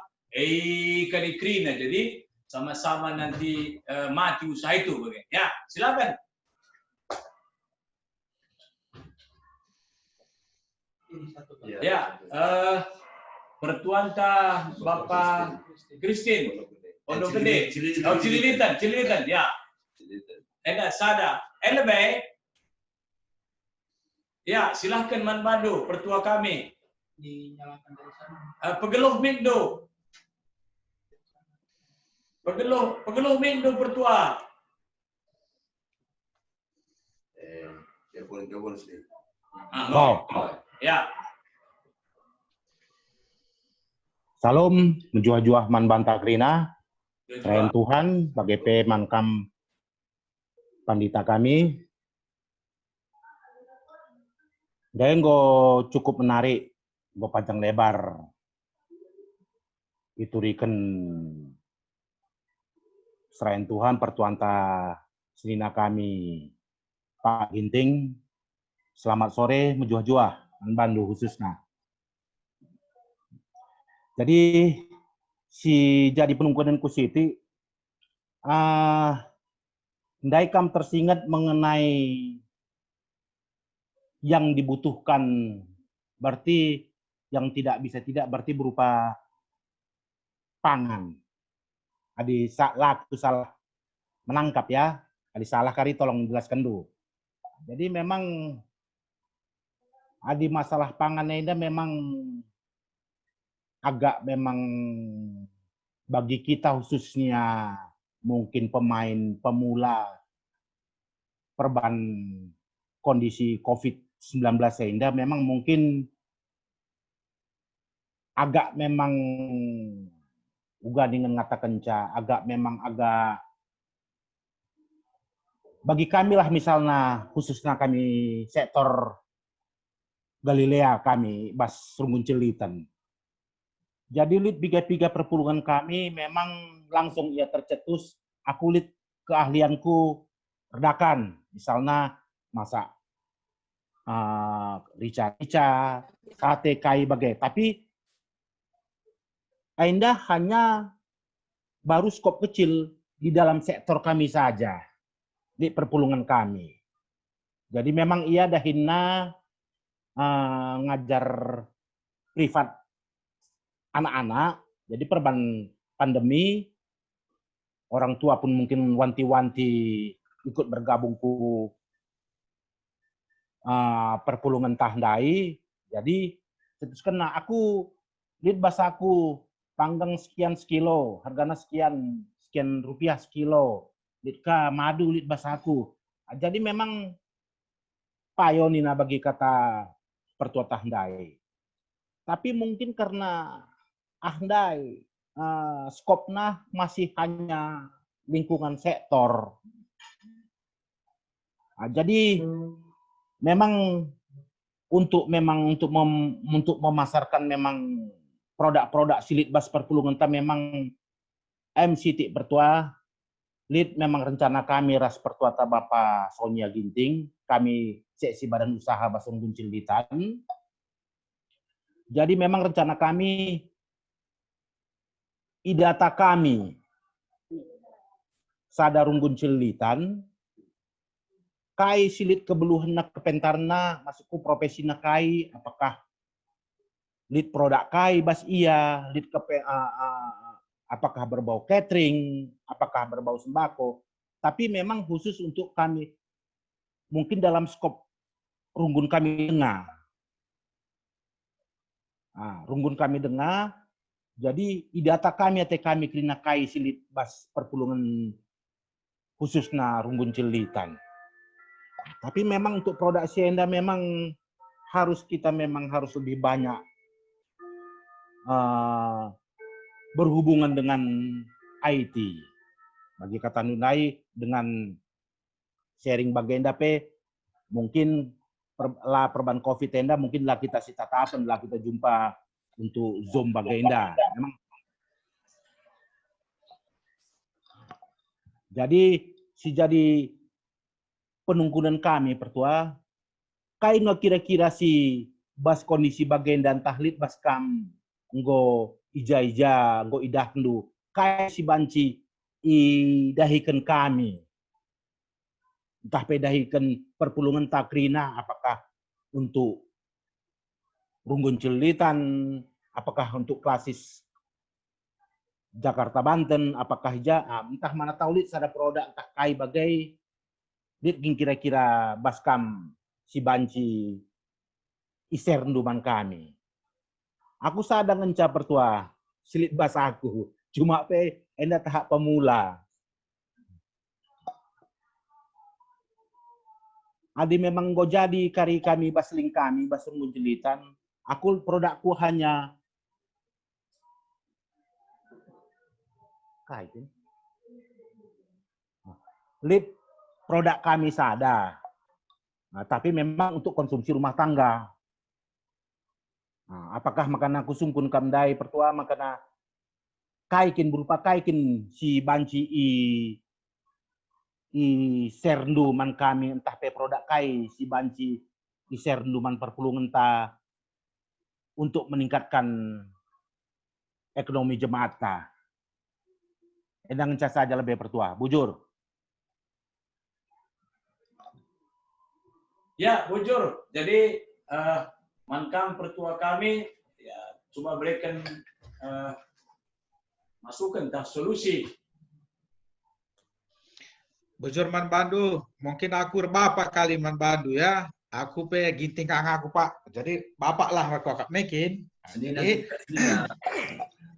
kadikrina jadi sama-sama nanti mati usaha itu ya silakan. Ya, pertuan Bapak Christine Pondok Gede, Cililitan, ya. Ada sada, lebih. Ya, silahkan Man Bandu, pertua kami. Dinyalakan dari sana. Pegeluh Mingdo. Pegeluh Mingdo pertua. Telepon sih. Ya. Salam menjuah-juah man banta krina. Selain Tuhan, bagi mankam pandita kami. Denggo cukup menarik, go panjang lebar. Iturikan selain Tuhan pertuanta selina kami Pak Ginting. Selamat sore menjuah-juah man bandu khususnya. Jadi si jadi penungguan ku Siti, ndai kam tersingat mengenai yang dibutuhkan, berarti yang tidak bisa tidak berarti berupa pangan. Adi salah itu salah menangkap ya, adi salah kali tolong jelaskan dulu. Jadi memang adi masalah pangannya ini memang agak memang bagi kita khususnya mungkin pemain pemula perban kondisi COVID-19 sehingga memang mungkin agak memang juga dengan ngata kenca agak memang agak bagi kami lah misalnya khususnya kami sektor Galilea kami Bas Rungun Cilitan. Jadi lid piga-piga perpuluhan kami memang langsung ia tercetus. Aku lid keahlianku redakan, misalnya masak rica-rica, sate kai bagai. Tapi Ainda hanya baru skop kecil di dalam sektor kami saja di perpulungan kami. Jadi memang ia dahina ngajar privat anak-anak, jadi perban pandemi, orang tua pun mungkin wanti-wanti ikut bergabung ku perpulungan tahdai. Jadi terus kena aku lihat bahasa aku panggang sekian sekilo, harganya sekian rupiah sekilo. Lihat ka madu lihat bahasa aku. Jadi memang payonina bagi kata pertua tahdai. Tapi mungkin karena ahdai skopnya masih hanya lingkungan sektor. Jadi memang untuk memasarkan memang produk-produk silit bas perpulungan kita memang MCT pertua lead memang rencana kami ras pertua Bapak Sonia Ginting, kami seksi badan usaha Bas Rungun Cilitan. Jadi memang rencana kami idata kami sada Rungun Cilitan kai silit kebeluhanna kepentarna masukku profesina kai apakah lead produk kai bas iya lead ke apakah berbau catering, apakah berbau sembako, tapi memang khusus untuk kami, mungkin dalam skop runggun kami dengar. Runggun kami dengar, jadi idata kami atau kami kena kai silit bas perpulungan khususnya runggun cilitan. Tapi memang untuk produk sienda memang kita memang harus lebih banyak berhubungan dengan IT. Bagi kata Nunai dengan sharing bagenda mungkin perban COVID tenda mungkinlah kita tatapan lah kita jumpa untuk Zoom bagenda. Memang. Jadi penungkunan kami pertua kai no kira-kira si bas kondisi bagenda tahlit bas kam nggo ija-ija nggo idahnu kai si banci idahikan kami entah pedahikan perpulungan takrina apakah untuk runggun cilitan apakah untuk klasis Jakarta Banten apakah entah mana tahu lit sada produk entah kai bagai lit kira-kira baskam si banci iser nduman kami. Aku sadang ngenca pertua silit bas aku. Cuma enda tahap pemula. Adi memang go jadi kari kami basling kami bas jelitan. Aku produkku hanya lit produk kami sada. Tapi memang untuk konsumsi rumah tangga. Apakah makanan aku sungkun kamdai pertua makanan kaikin berupa kaikin si banci i serndu man kami entah pe produk kai si banci i serndu man perpulungan ta untuk meningkatkan ekonomi jemaat ta. Endang cas saja lebih pertua, bujur. Ya, bujur. Jadi mankam pertua kami ya coba berikan masukan tentang solusi. Bujur Man Bandu, mungkin aku bapak kali Man Bandu ya. Aku ginting kang aku Pak. Jadi bapak lah aku akan mekin. Jadi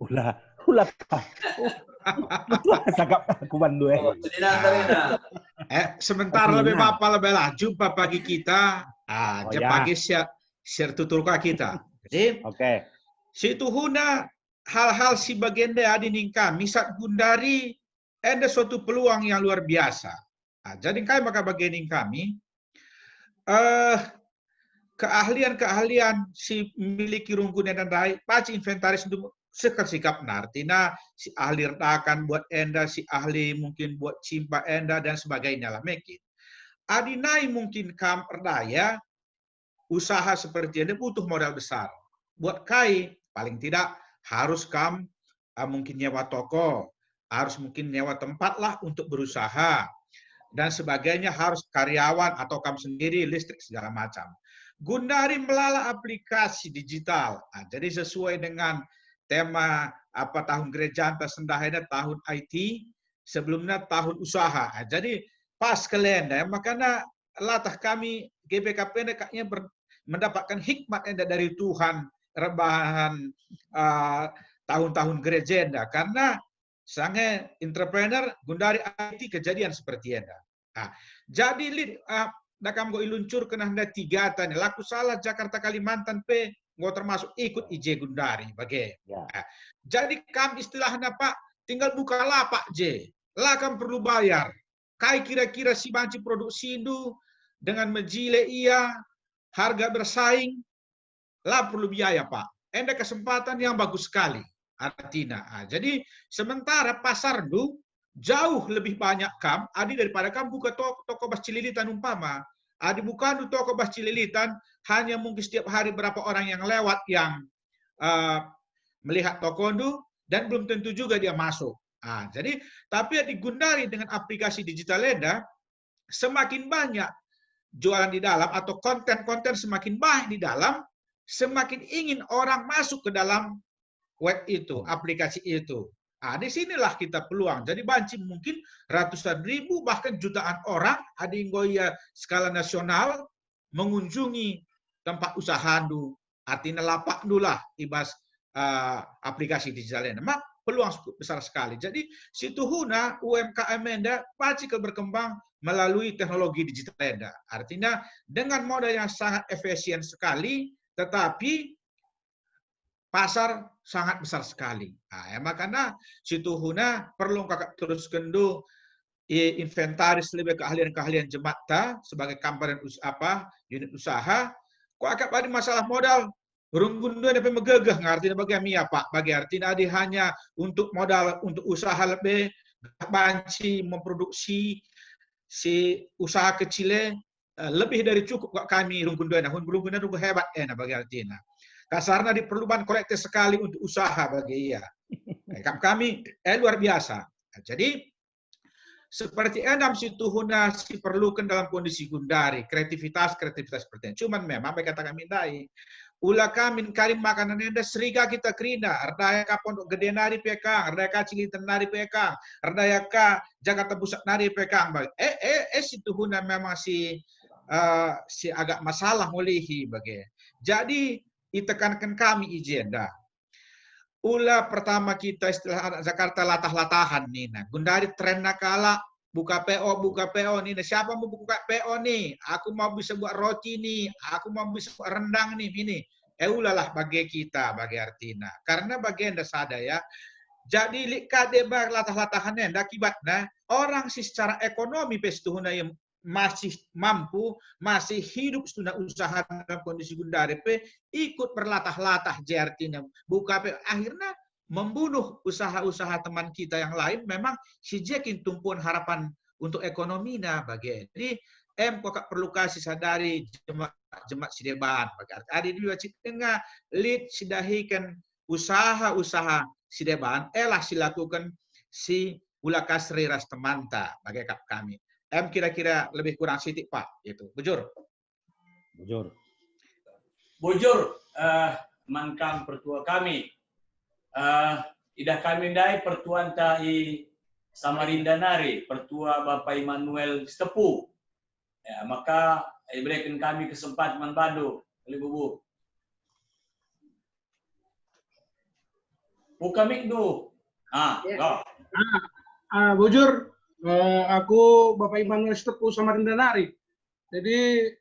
ulah Sakap aku Bandu sebentar lebih bapak lebih lah jumpa pagi kita. Pagi share tutur kita. Jadi situ huna hal-hal si bagenda adining kami saat gundari ada suatu peluang yang luar biasa. Jadi maka bagian kami keahlian si memiliki runggun dan baik paci inventaris untuk sikap artinya si ahli retakan buat enda, si ahli mungkin buat cimpa enda dan sebagainya lah mungkin. Adinai mungkin kam erdaya usaha seperti ini butuh modal besar. Buat kai paling tidak harus kam mungkin nyewa toko, harus mungkin nyewa tempat lah untuk berusaha dan sebagainya, harus karyawan atau kam sendiri, listrik segala macam. Gundari melalui aplikasi digital. Jadi sesuai dengan tema tahun gereja sendahnya tahun IT, sebelumnya tahun usaha. Jadi pas kalian makanya latah kami GBKP kayaknya mendapatkan hikmat dari Tuhan rebahan tahun-tahun gereja karena sange entrepreneur gundari IT kejadian seperti enda. Jadi nakam go iluncur kena handa 3 tanya laku salah Jakarta Kalimantan nggak termasuk ikut IJ Gundari bagai. Jadi kami istilahnya Pak tinggal buka lapak lah kan perlu bayar. Kai kira-kira si banci produksi itu dengan menjile harga bersaing lah perlu biaya Pak. Enda kesempatan yang bagus sekali artinya. Jadi sementara pasar itu jauh lebih banyak kam adi daripada kam buka toko bas cililitan umpama. Adi bukan toko bas cililitan hanya mungkin setiap hari berapa orang yang lewat yang melihat toko itu dan belum tentu juga dia masuk. Jadi tapi di Gundari dengan aplikasi digital enda semakin banyak jualan di dalam atau konten-konten semakin banyak di dalam, semakin ingin orang masuk ke dalam web itu, aplikasi itu. Di sinilah kita peluang. Jadi banci mungkin ratusan ribu bahkan jutaan orang ada yang goya skala nasional mengunjungi tempat usaha du, artinya lapak dulah ibas aplikasi digital ini. Mak peluang besar sekali. Jadi situ huna UMKM enda pasti berkembang melalui teknologi digital enda. Artinya dengan modal yang sangat efisien sekali, tetapi pasar sangat besar sekali. Makanya situ huna perlu kakak terus kendu inventaris lebih keahlian-keahlian jemaat sebagai kampangan unit usaha. Kok agak pada masalah modal runggun dua dapat megegah ngartinya bagi kami Pak, bagi artinya ada hanya untuk modal untuk usaha lebih banci memproduksi si usaha kecilnya lebih dari cukup kok kami runggun dua runggun hebat bagi artinya. Kasarnya diperlukan kolektif sekali untuk usaha bagi ia. Kami luar biasa. Jadi seperti enam situ huna diperlukan dalam kondisi gundari, kreativitas seperti itu. Cuman memang kata kami dai, ulah kami karim makanan enda seriga kita kerina, ardaya ka pondok gede nari pekang, ardaya ka Ciliten nari pekang, ardaya ka Jakarta Pusat nari pekang. Situ huna memang si agak masalah mulihi bagi. Jadi ditekankan kami ijenda. Ula pertama kita istilah anak Jakarta latah-latahan nih. Nah, gundari tren nakala buka PO nih. Nah, siapa mau buka PO nih? Aku mau bisa buat roti nih. Aku mau bisa buat rendang nih. Ini. Ulalah bagi kita bagi artina. Karena bagian dasar ya. Jadi likade bag latah-latahannya akibatnya orang sih secara ekonomi pestuhuna yang masih mampu, masih hidup sudah usaha dalam kondisi gundari ikut berlatah-latah artinya buka akhirnya membunuh usaha-usaha teman kita yang lain. Memang si jekin tumpuan harapan untuk ekonomi bagi. Jadi kok perlu kasih sadari jemaat sideban bagi ada dua tengah lead sidahikan usaha-usaha sideban silakukan si ula kasri ras temanta bagi kami. Kira-kira lebih kurang sitik Pak, itu. Bujur. Mangkang pertua kami. Idah kami dai pertuan tahi Samarinda nari, pertua Bapak Immanuel Stepu. Ya, maka berikan kami kesempatan manbado, Bubu. Buka mic du. Bujur. Aku Bapak Immanuel Stepu Samarinda nari. Jadi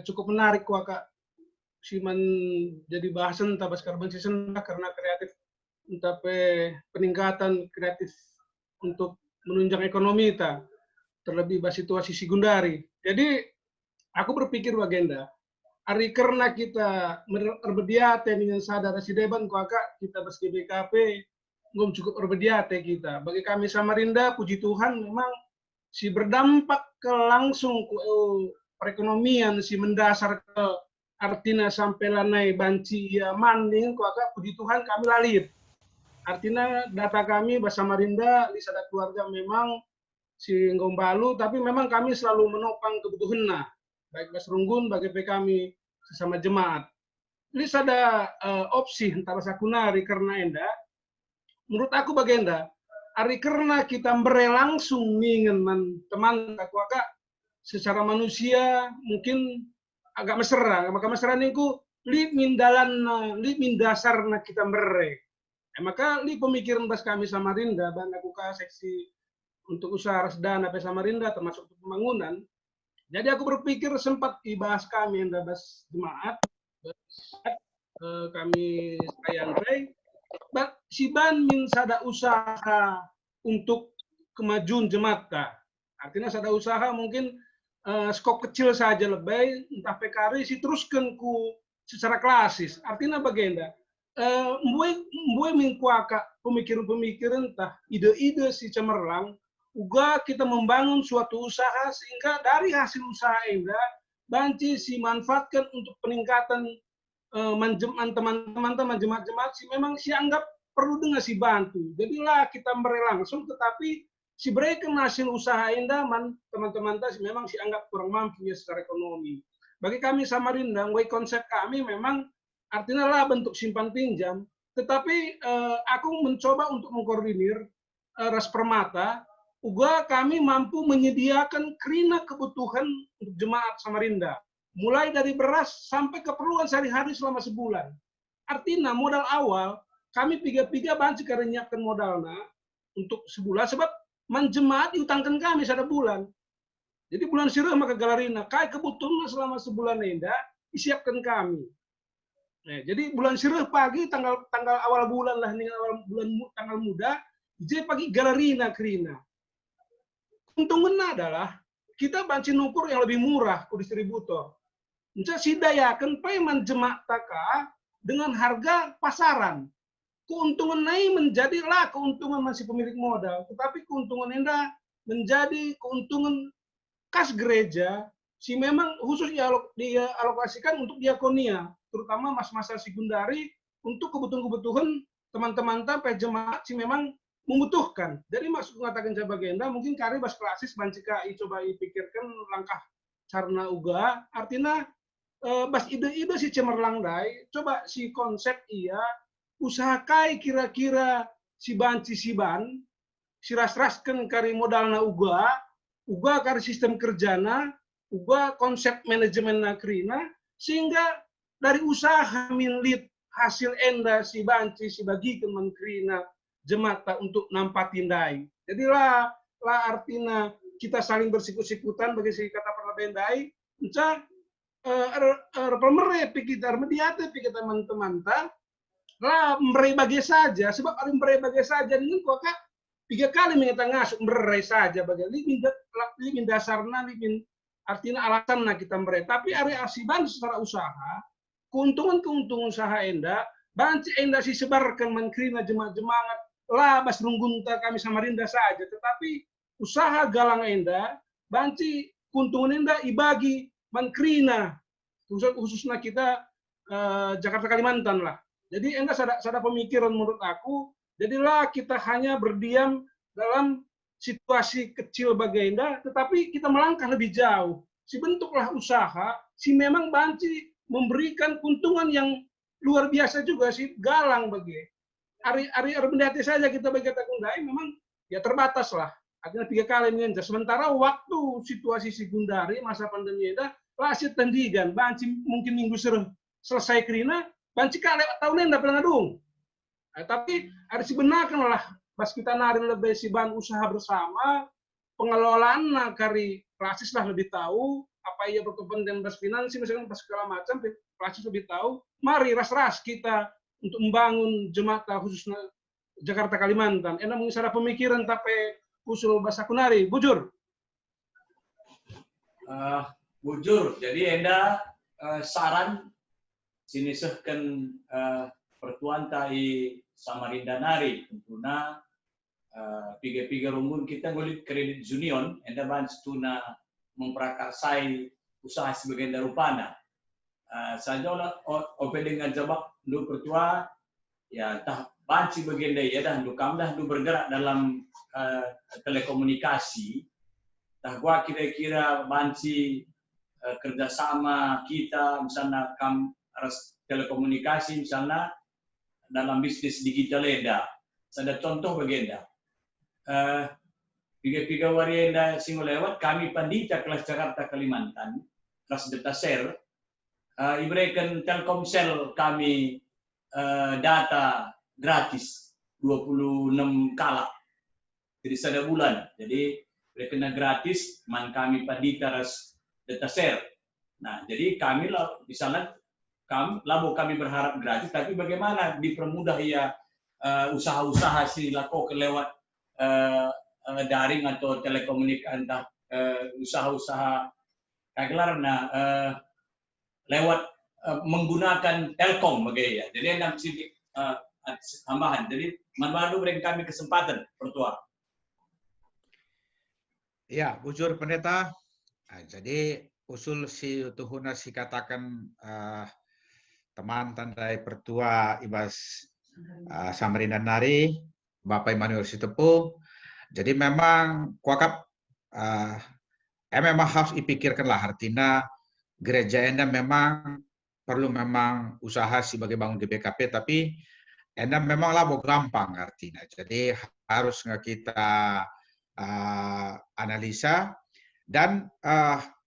cukup menarik Kak siman jadi bahasan tabas karban season karena kreatif tapi peningkatan kreatif untuk menunjang ekonomi terlebih bahas situasi si gundari. Jadi aku berpikir bagenda hari karena kita berbediate dengan sadar si deban Kak kita bas GBKP belum cukup berbediate kita. Bagi kami Samarinda, puji Tuhan memang si berdampak ke langsung ke perekonomian si mendasar ke artinya sampai lanai banci ya manding kuaka puji Tuhan kami lalit. Artinya data kami bahasa Samarinda di sada keluarga memang si ngombalu tapi memang kami selalu menopang kebutuhannya baik Mas Runggun bagi kami sesama jemaat. Ini sada opsi entah bahasa kunari karena enda menurut aku bagenda, hari karena kita berlangsung dengan teman kakak secara manusia mungkin agak mesra, maka mesra niku li mindasar na kita mere. Maka li pemikiran bas kami Samarinda dan aku seksi untuk usaha resdana Samarinda termasuk untuk pembangunan. Jadi aku berpikir sempat dibahas kami yang bas jemaat, kami Kayanre. Si ban min sada usaha untuk kemajuan jemaat artinya sada usaha mungkin skop kecil saja lebih entah PKR si teruskan ku secara klasis artinya bagenda mbuai mingkuaka pemikiran entah ide-ide si cemerlang uga kita membangun suatu usaha sehingga dari hasil usaha enda banci si manfaatkan untuk peningkatan teman-teman jemaat-jemaat sih memang si anggap perlu dengan si bantu. Jadilah kita berlangsung tetapi si mereka hasil usaha endaman teman-teman sih memang si anggap kurang mampu ya secara ekonomi. Bagi kami Samarinda, konsep kami memang artinya lah bentuk simpan pinjam tetapi aku mencoba untuk mengkoordinir Ras Permata, juga kami mampu menyediakan kerina kebutuhan untuk jemaat Samarinda, mulai dari beras sampai keperluan sehari-hari selama sebulan. Artinya modal awal kami piga-piga banci karena nyiapkan modalnya untuk sebulan, sebab menjemaat diutangkan kami sada bulan. Jadi bulan sirah maka galarina, kai kebutuhan selama sebulan enda disiapkan kami. Nah, jadi bulan sirah pagi tanggal awal bulan lah, awal bulan tanggal muda, jadi pagi galarina kerina. Untungnya adalah kita banci nukur yang lebih murah ke distributor. Bisa sidayakan payment jemaat taka dengan harga pasaran. Keuntungan naik menjadi lah keuntungan masih pemilik modal, tetapi keuntungan enda menjadi keuntungan kas gereja, si memang khusus dialokasikan untuk diakonia, terutama masa-masa sekundari untuk kebutuhan-kebutuhan teman-teman sampai jemaat si memang membutuhkan. Jadi maksud mengatakan sebagai enda, mungkin kari bas klasis banci KI coba dipikirkan langkah karena uga, artinya bas ide-ide si cemerlang dai, coba si konsep iya, usahakai kira-kira si banci si ban, si ras-raskan kari modalna uga kari sistem kerjana, uga konsep manajemen nakrina, sehingga dari usaha minlit hasil enda si banci si bagikan menkrina jemata untuk nampatin dai. Jadi lah artinya kita saling bersikut-sikutan bagi si kata perbendai, enca pemerintah kita mediate kita teman-teman lah merai bagi saja, sebab ada merai bagi saja dengan kuaka 3 kali mengatakan ngasuk merai saja bagi limin dasarna limin artinya alasan kita merai, tapi area asiban secara usaha keuntungan usaha enda banci enda si sebarkan menkrina jemaat lah bas runggunta kami Samarinda saja, tetapi usaha galang enda banci keuntungan enda ibagi menkrina khususnya kita Jakarta Kalimantan lah. Jadi enda sada pemikiran menurut aku, jadilah kita hanya berdiam dalam situasi kecil bagi enda, tetapi kita melangkah lebih jauh. Si bentuklah usaha, si memang banci memberikan keuntungan yang luar biasa juga si galang bagi. Ari bendati saja kita bagi kata kundai memang ya terbatas lah. Artinya 3 kali mengenjar. Sementara waktu situasi sekundari masa pandemi enda, lasit tendigan, banci mungkin minggu selesai kerina, banci kali tahun enda pernah dong. Tapi harus dibenarkan lah pas kita narin lebih si bahan usaha bersama, pengelolaan kari klasis lah lebih tahu apa ia berkepentingan bas finansi misalkan pas segala macam klasis lebih tahu. Mari ras-ras kita untuk membangun jemaat khususnya Jakarta Kalimantan. Enda mungkin ada pemikiran tapi usul bahasa kunari, bujur. Bujur. Jadi enda saran sini sehkan pertuan tai Samarinda nari tentunya piga-piga rumun kita ngulit kredit union enda bantu tuna memprakarsai usaha sebagai darupana saja open dengan jabak du pertua ya tah banci bagian ya dah du kam dah du bergerak dalam telekomunikasi tah gua kira-kira banci kerjasama kita misalnya kam harus telekomunikasi misalnya dalam bisnis digital enda. Ada contoh bagenda. Piga-piga warienda sing lewat kami pandita kelas Jakarta Kalimantan, kelas detaser, iberikan Telkomsel kami data gratis 26 kala. Jadi sada bulan. Jadi kena gratis man kami pandita ras detaser. Nah, jadi kami lah misalnya kami berharap gratis, tapi bagaimana dipermudah ya usaha-usaha si lakukan lewat daring atau telekomunikasi, entah usaha-usaha kaglarna lewat menggunakan Telkom begitu ya. Jadi ada sedikit tambahan. Jadi manfaat beri kami kesempatan pertua. Ya, bujur pendeta. Jadi usul si tuhuna si katakan teman tandai pertua ibas Samarinda nari Bapak Immanuel Sitepu. Jadi memang kuakap memang harus dipikirkanlah artinya gereja enda memang perlu memang usaha sebagai bangun GBKP, tapi enda memang labo gampang artinya. Jadi harus kita analisa dan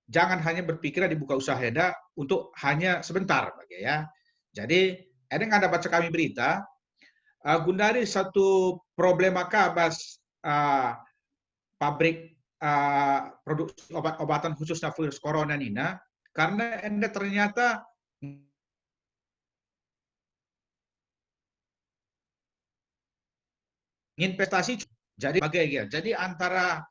jangan hanya berpikir dibuka usaha enda untuk hanya sebentar, ya. Jadi enda nggak ada baca kami berita, Gundari satu problema kabas pabrik produksi obat-obatan khususnya virus corona nina, karena enda ternyata investasi jadi bagaimana? Jadi antara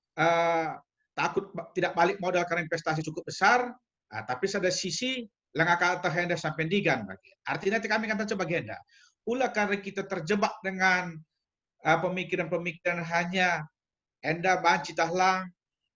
takut tidak balik modal karena investasi cukup besar, tapi ada sisi lengah kata henda sampai digan bagi. Artinya kami kata coba genda. Ulah karena kita terjebak dengan pemikiran-pemikiran hanya enda banci tahlang,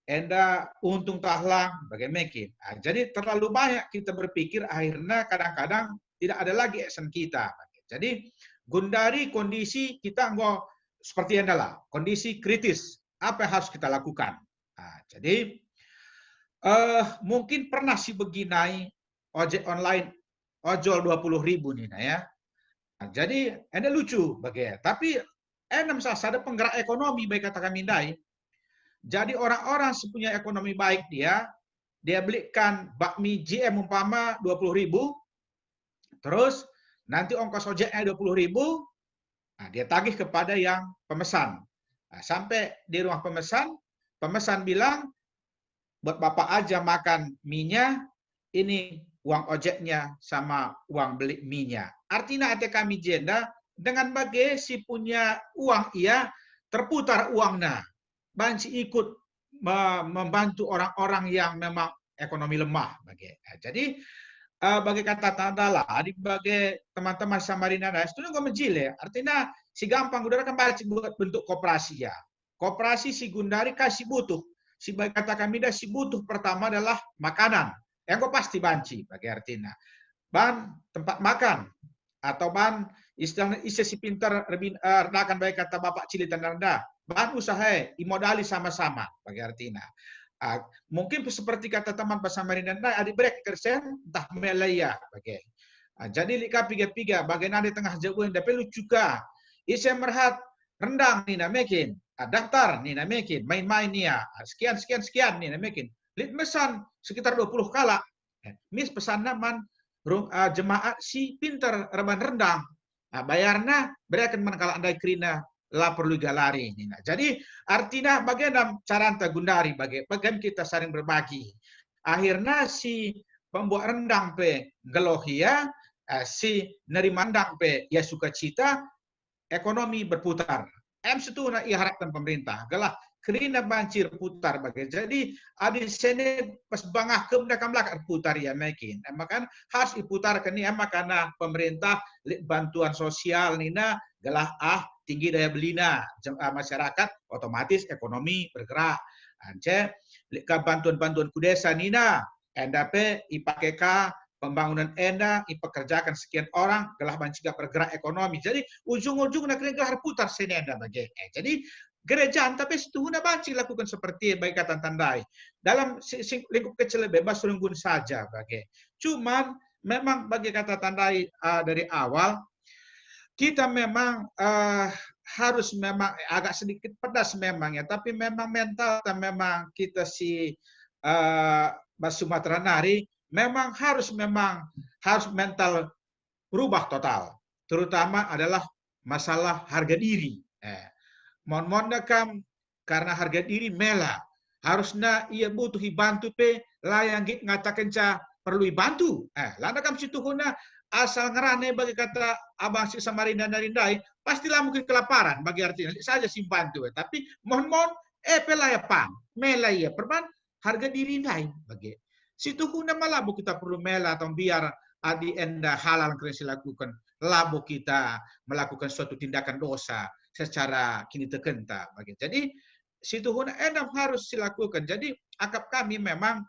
enda untung tahlang, bagaimana? Jadi terlalu banyak kita berpikir akhirnya kadang-kadang tidak ada lagi action kita. Jadi Gundari kondisi kita enggak seperti yang adalah kondisi kritis, apa yang harus kita lakukan? Jadi mungkin pernah sih begini ojek online ojol 20.000 nih, ya. Jadi ada lucu bagaimana? Tapi enam ada penggerak ekonomi baik kata kami dai. Jadi orang-orang punya ekonomi baik dia belikan bakmi GM umpama 20.000, terus nanti ongkos ojeknya 20.000. Dia tagih kepada yang pemesan. Sampai di rumah pemesan bilang, buat bapak aja makan mie-nya, ini uang ojeknya sama uang beli mie-nya. Artinya ada kami jenda, dengan bagai si punya uang ia terputar uangnya. Banci ikut membantu orang-orang yang memang ekonomi lemah. Jadi, bagi kata tanda lah, bagi teman-teman Samarinda, itu juga menjile. Artinya si gampang Gundari kan buat bentuk koperasi ya. Koperasi si Gundari kasih butuh. Si bagi kata kami dah si butuh pertama adalah makanan. Yang kau pasti banci bagi artinya. Ban tempat makan atau ban istilahnya si pintar redakan bagi kata Bapak Cili Tanda. Ban usaha imodali sama-sama bagi artinya. Mungkin seperti kata teman bahasa Samarinda, adik break kersen entah melaya, bagai. Jadi lika piga-piga, bagaimana di tengah jauh yang dapat lucu juga. Isya merhat rendang nih namakin, daftar nih namakin, main-main nih ya, sekian nih namakin. Lit mesan sekitar 20 kala. Mis pesan naman jemaat si pinter reban rendang. Bayarnya berikan manakala andai kerina lah perlu galari. Jadi artinya bagaimana cara anta Gundari bagaimana kita saling berbagi. Akhirnya si pembuat rendang pe gelohia, si nerima rendang pe ya sukacita, ekonomi berputar. Situ na iharapkan pemerintah. Gelah kerina bancir putar bagai. Jadi adi sene pas bangah ke mereka melakukan putar ya makin. Makan harus diputarkan ni karena pemerintah bantuan sosial nina gelah tinggi daya belina masyarakat otomatis ekonomi bergerak. Ance bantuan-bantuan kudesa nina NDP IPKK pembangunan enda dipekerjakan sekian orang gelah bancika bergerak ekonomi. Jadi ujung-ujung nak gelar putar sini enda bagi. Jadi gereja tapi setuhuna banci lakukan seperti baik kata tandai. Dalam lingkup kecil bebas renggun saja bagi. Cuman memang bagi kata tandai dari awal kita memang harus memang agak sedikit pedas memang ya, tapi memang mental memang kita si Sumatera Nari memang harus mental berubah total, terutama adalah masalah harga diri. Mon kam karena harga diri mela harusnya ia butuh bantu pe layang ngatakan perlu bantu. Landa kam situ huna asal ngerane bagi kata abang si Samarinda Narindai, pastilah mungkin kelaparan bagi artinya saja simpan tuh. Tapi mohon pelaya pan, melaya perban harga diri lain bagi. Situ kuna malabu kita perlu mela atau biar adi enda halal yang kita lakukan. Labu kita melakukan suatu tindakan dosa secara kini terkenta bagi. Jadi situ kuna enam harus dilakukan. Jadi akap kami memang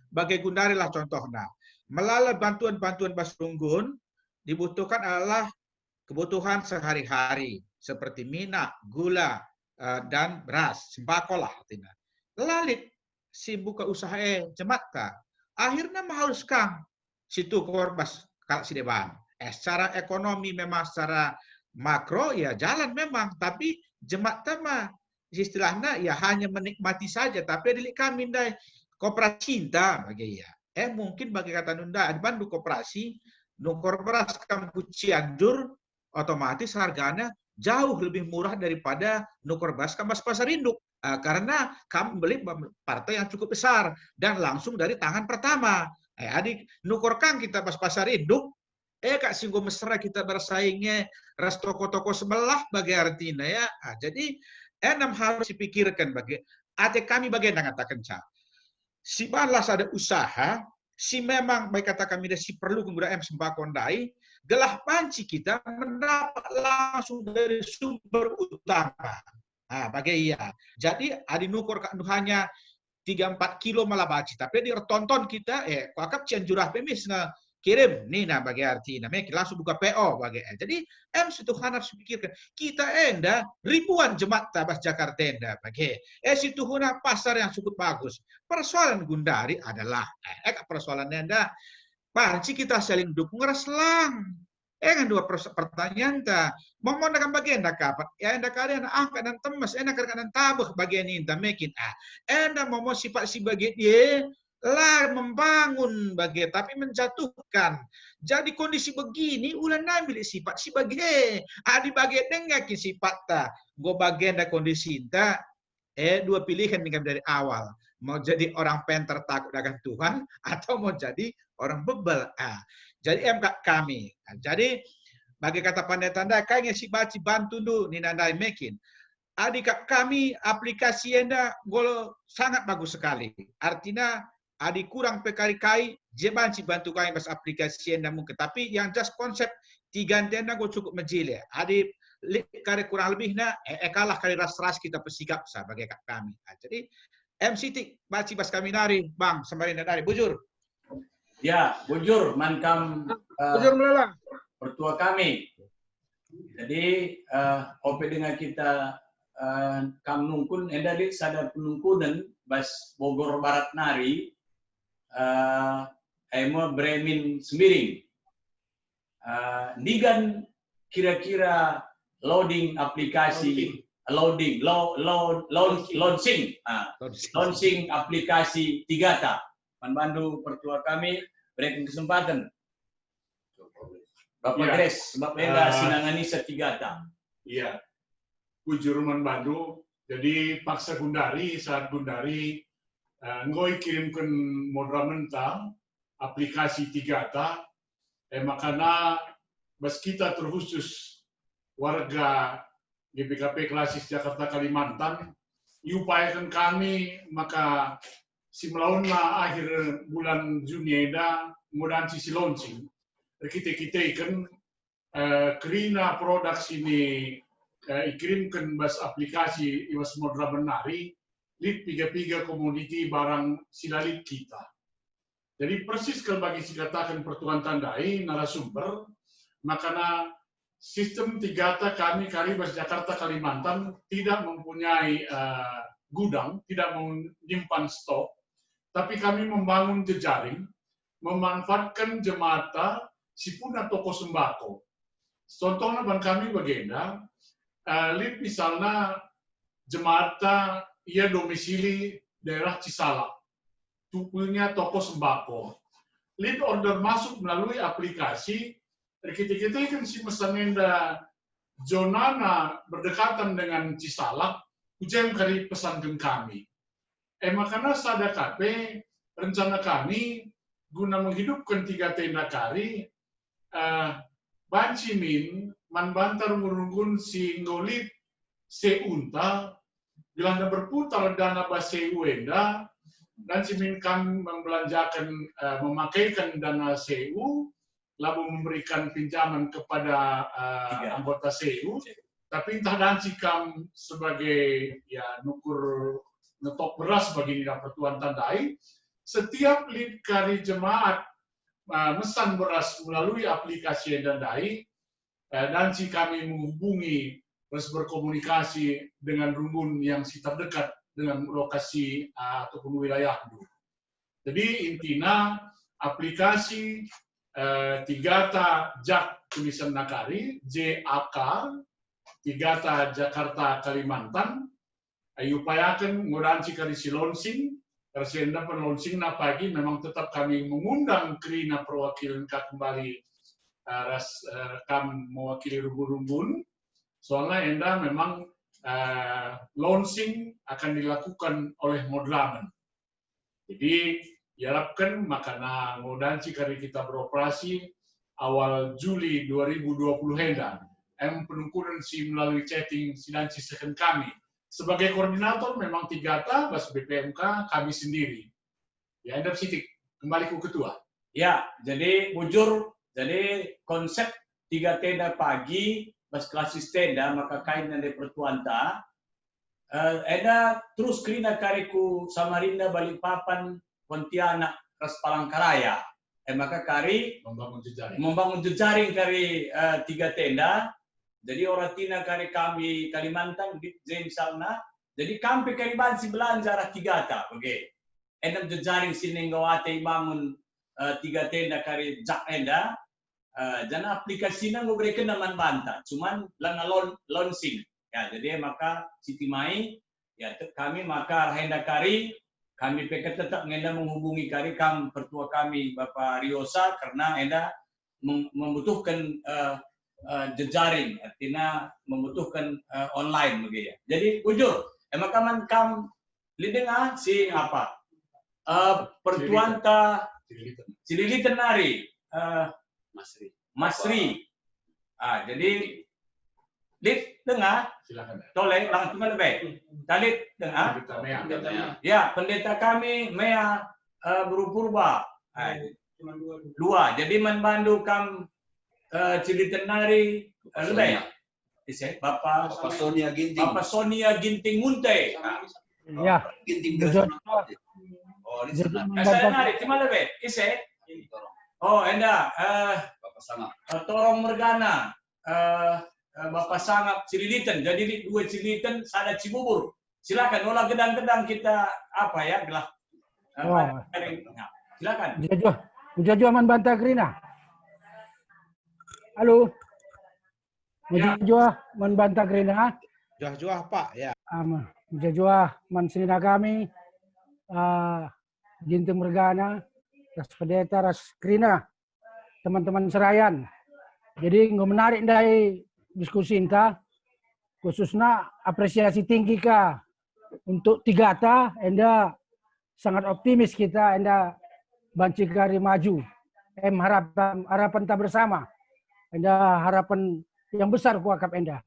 bagi Gundari lah contohnya. Melalui bantuan-bantuan Basrunggun dibutuhkan adalah kebutuhan sehari-hari seperti minyak, gula, dan beras, sembako lah artinya. Lalit si buka usaha jemaat akhirnya mengharuskan situ korbas kalau si deban. Secara ekonomi memang secara makro ya jalan memang, tapi jemaat mah istilahnya ya hanya menikmati saja. Tapi di kami ndai koperasi cinta bagi ya. Mungkin bagi kata nunda di Bandung koperasi nukor beras kamu Cianjur otomatis harganya jauh lebih murah daripada nukor beras kamu pasar induk. Karena kamu beli partai yang cukup besar dan langsung dari tangan pertama. Adik nukor kang kita pas pasar induk, kak singgo mesra kita bersaingnya ras toko-toko sebelah bagi artinya ya. Jadi enam harus dipikirkan bagi kami bagian katakan si balas ada usaha, si memang baik kata kami si perlu kemudian sembako ndai, gelah panci kita mendapat langsung dari sumber utama. Bagi iya. Jadi adi nukur hanya 3-4 kilo malah baci, tapi di tonton kita kuakap cianjurah pemis kirim nih nah bagi arti namanya langsung buka PO bagi. Jadi situ harus pikirkan kita ribuan jemaat tabas Jakarta bagi situ pasar yang cukup bagus. Persoalan Gundari adalah persoalannya panci kita saling dukung reslang. Kan dua pertanyaan mau dengan bagian kapan ya kalian angkat dan temas karena tabuh bagian ini mekin mau sifat si bagian dia lah membangun bagian tapi menjatuhkan. Jadi kondisi begini ulah ambil sifat si bagian di bagian dengar sifat go bagian da kondisi dua pilihan dari awal, mau jadi orang penter takut dengan Tuhan atau mau jadi orang bebel. Jadi kami. Jadi bagi kata pandai tanda kayaknya si baci bantu dulu ni nandai mekin. Adik kami aplikasi enda gol sangat bagus sekali. Artinya adik kurang pekari-kai jebanci bantu kami pas aplikasi enda mungkin. Tapi yang just konsep 3 enda go cukup menjile. Adik kari kurang lebih kalah kali ras-ras kita persikap sebagai kami. Jadi MCT baci pas kami nari bang sembari nari bujur. Ya, bujur mankam Bujur melalang. pertua kami. Jadi ope dengan kita kam nungkun endalik sadar penungkunan bas Bogor Barat nari emo Bremin Semiring. Nigan kira-kira loading aplikasi launching aplikasi Tigata. Manbandu pertua kami berikan kesempatan. Bapak Gres, sebab enda sinangani setigata. Iya, bujur manbandu. Jadi paksa Gundari saat Gundari ngoi kirimkan modal mentang aplikasi Tigata. Makanya bas kita terkhusus warga GPKP Klasis Jakarta Kalimantan diupayakan kami maka si melaunlah akhir bulan Juni ada mudahan si launching. Kita ikan kerina produk sini ikirimkan bas aplikasi iwas modra benari lid piga komoditi barang silalit kita. Jadi persis kalau bagi si katakan pertuan tandai narasumber makanya sistem Tigata kami Karibas Jakarta Kalimantan tidak mempunyai gudang, tidak menyimpan stok. Tapi kami membangun jejaring, memanfaatkan jemata si puna toko sembako. Contohnya bang kami bagenda, lip misalnya jemata ia domisili daerah Cisalak, punya toko sembako. Lip order masuk melalui aplikasi, kita kan si mesanenda zonana berdekatan dengan Cisalak, ujian kari pesankan kami. Makanya sada KP rencana kami guna menghidupkan 3 tenda kari Bancimin manbantar murunggun si ngolit seunta gelanda berputar dana base wenda dan simin kami membelanjakan memakaikan dana CU lalu memberikan pinjaman kepada anggota CU tapi entah dan sikam sebagai ya nukur ngetok beras bagi nilai pertuan tandai, setiap lead kari jemaat mesan beras melalui aplikasi tandai dan si kami menghubungi terus berkomunikasi dengan rumun yang si terdekat dengan lokasi ataupun wilayah itu. Jadi intinya aplikasi Tigata Jak tulisan Nakari, JAK, Tigata Jakarta Kalimantan, upayakan nguranci kari si lonsing, karena penlonsing na pagi memang tetap kami mengundang kerina perwakilan kembali kam mewakili rumbun-rumbun, soalnya enda memang launching akan dilakukan oleh Modlamen. Jadi diharapkan makana ngodanci kari kita beroperasi awal Juli 2020 henda. Penungkuran si melalui chatting sidanci second kami. Sebagai koordinator memang Tigata, Bas BPMK, kami sendiri. Ya, Anda Sitik, kembali ke ketua. Ya, jadi bujur, jadi konsep 3 tenda pagi, Bas klasis tenda, maka kain dari pertuanta, Eda terus kerina kariku Samarinda, Balikpapan, Pontianak, Ras Palangkaraya. Maka kari membangun jejaring kari 3 tenda. Jadi orang tina kari kami Kalimantan, James Salna. Jadi kami kari bansi belanja arah 3 ta, oke. Enam jejaring sinenggawate bangun 3 tenda kari jak enda. Jana aplikasinya ngobreken naman banta, cuman lang launching. Ya, jadi maka Siti Mai, ya kami maka henda kari, kami peka tetap ngenda menghubungi kari kam pertua kami Bapak Riosa karena enda membutuhkan jejaring, artinya membutuhkan online begitu ya. Jadi ujur, maka man kam lidengah si apa? Pertuanta Cililitan Nari, Masri. Jadi lid dengar, Silakan. toleh langsung lebih. Talit dengar. Ya, pendeta kami Mea Berupurba. Dua. Jadi membantu kam Cililitan Nari lebih. Bapak Sonia Ginting. Bapak Sonia Ginting Munte. Ya. Ginting Betul. Oh, ini sana. Saya nari, cuma lebih. Ise. Oh, enda. Bapak Sangat. Torong Mergana. Bapak Sangat Cililitan. Jadi 2 Cililitan, sada Cibubur. Silakan, olah gedang-gedang kita apa ya, gelah. Silakan. Mujajo aman bantah Krina. Halo. Mujajo aman bantah Krina. Juah-juah Pak, ya. Mujajo man sinina kami. Ginting Mergana, Ras Pendeta, Ras Krina, teman-teman serayan. Jadi nggak menarik dari diskusi kita, khususnya apresiasi tinggi ka untuk 3 ta, enda sangat optimis kita, enda banci kari maju. Harapan ta bersama, enda harapan yang besar kuakap enda.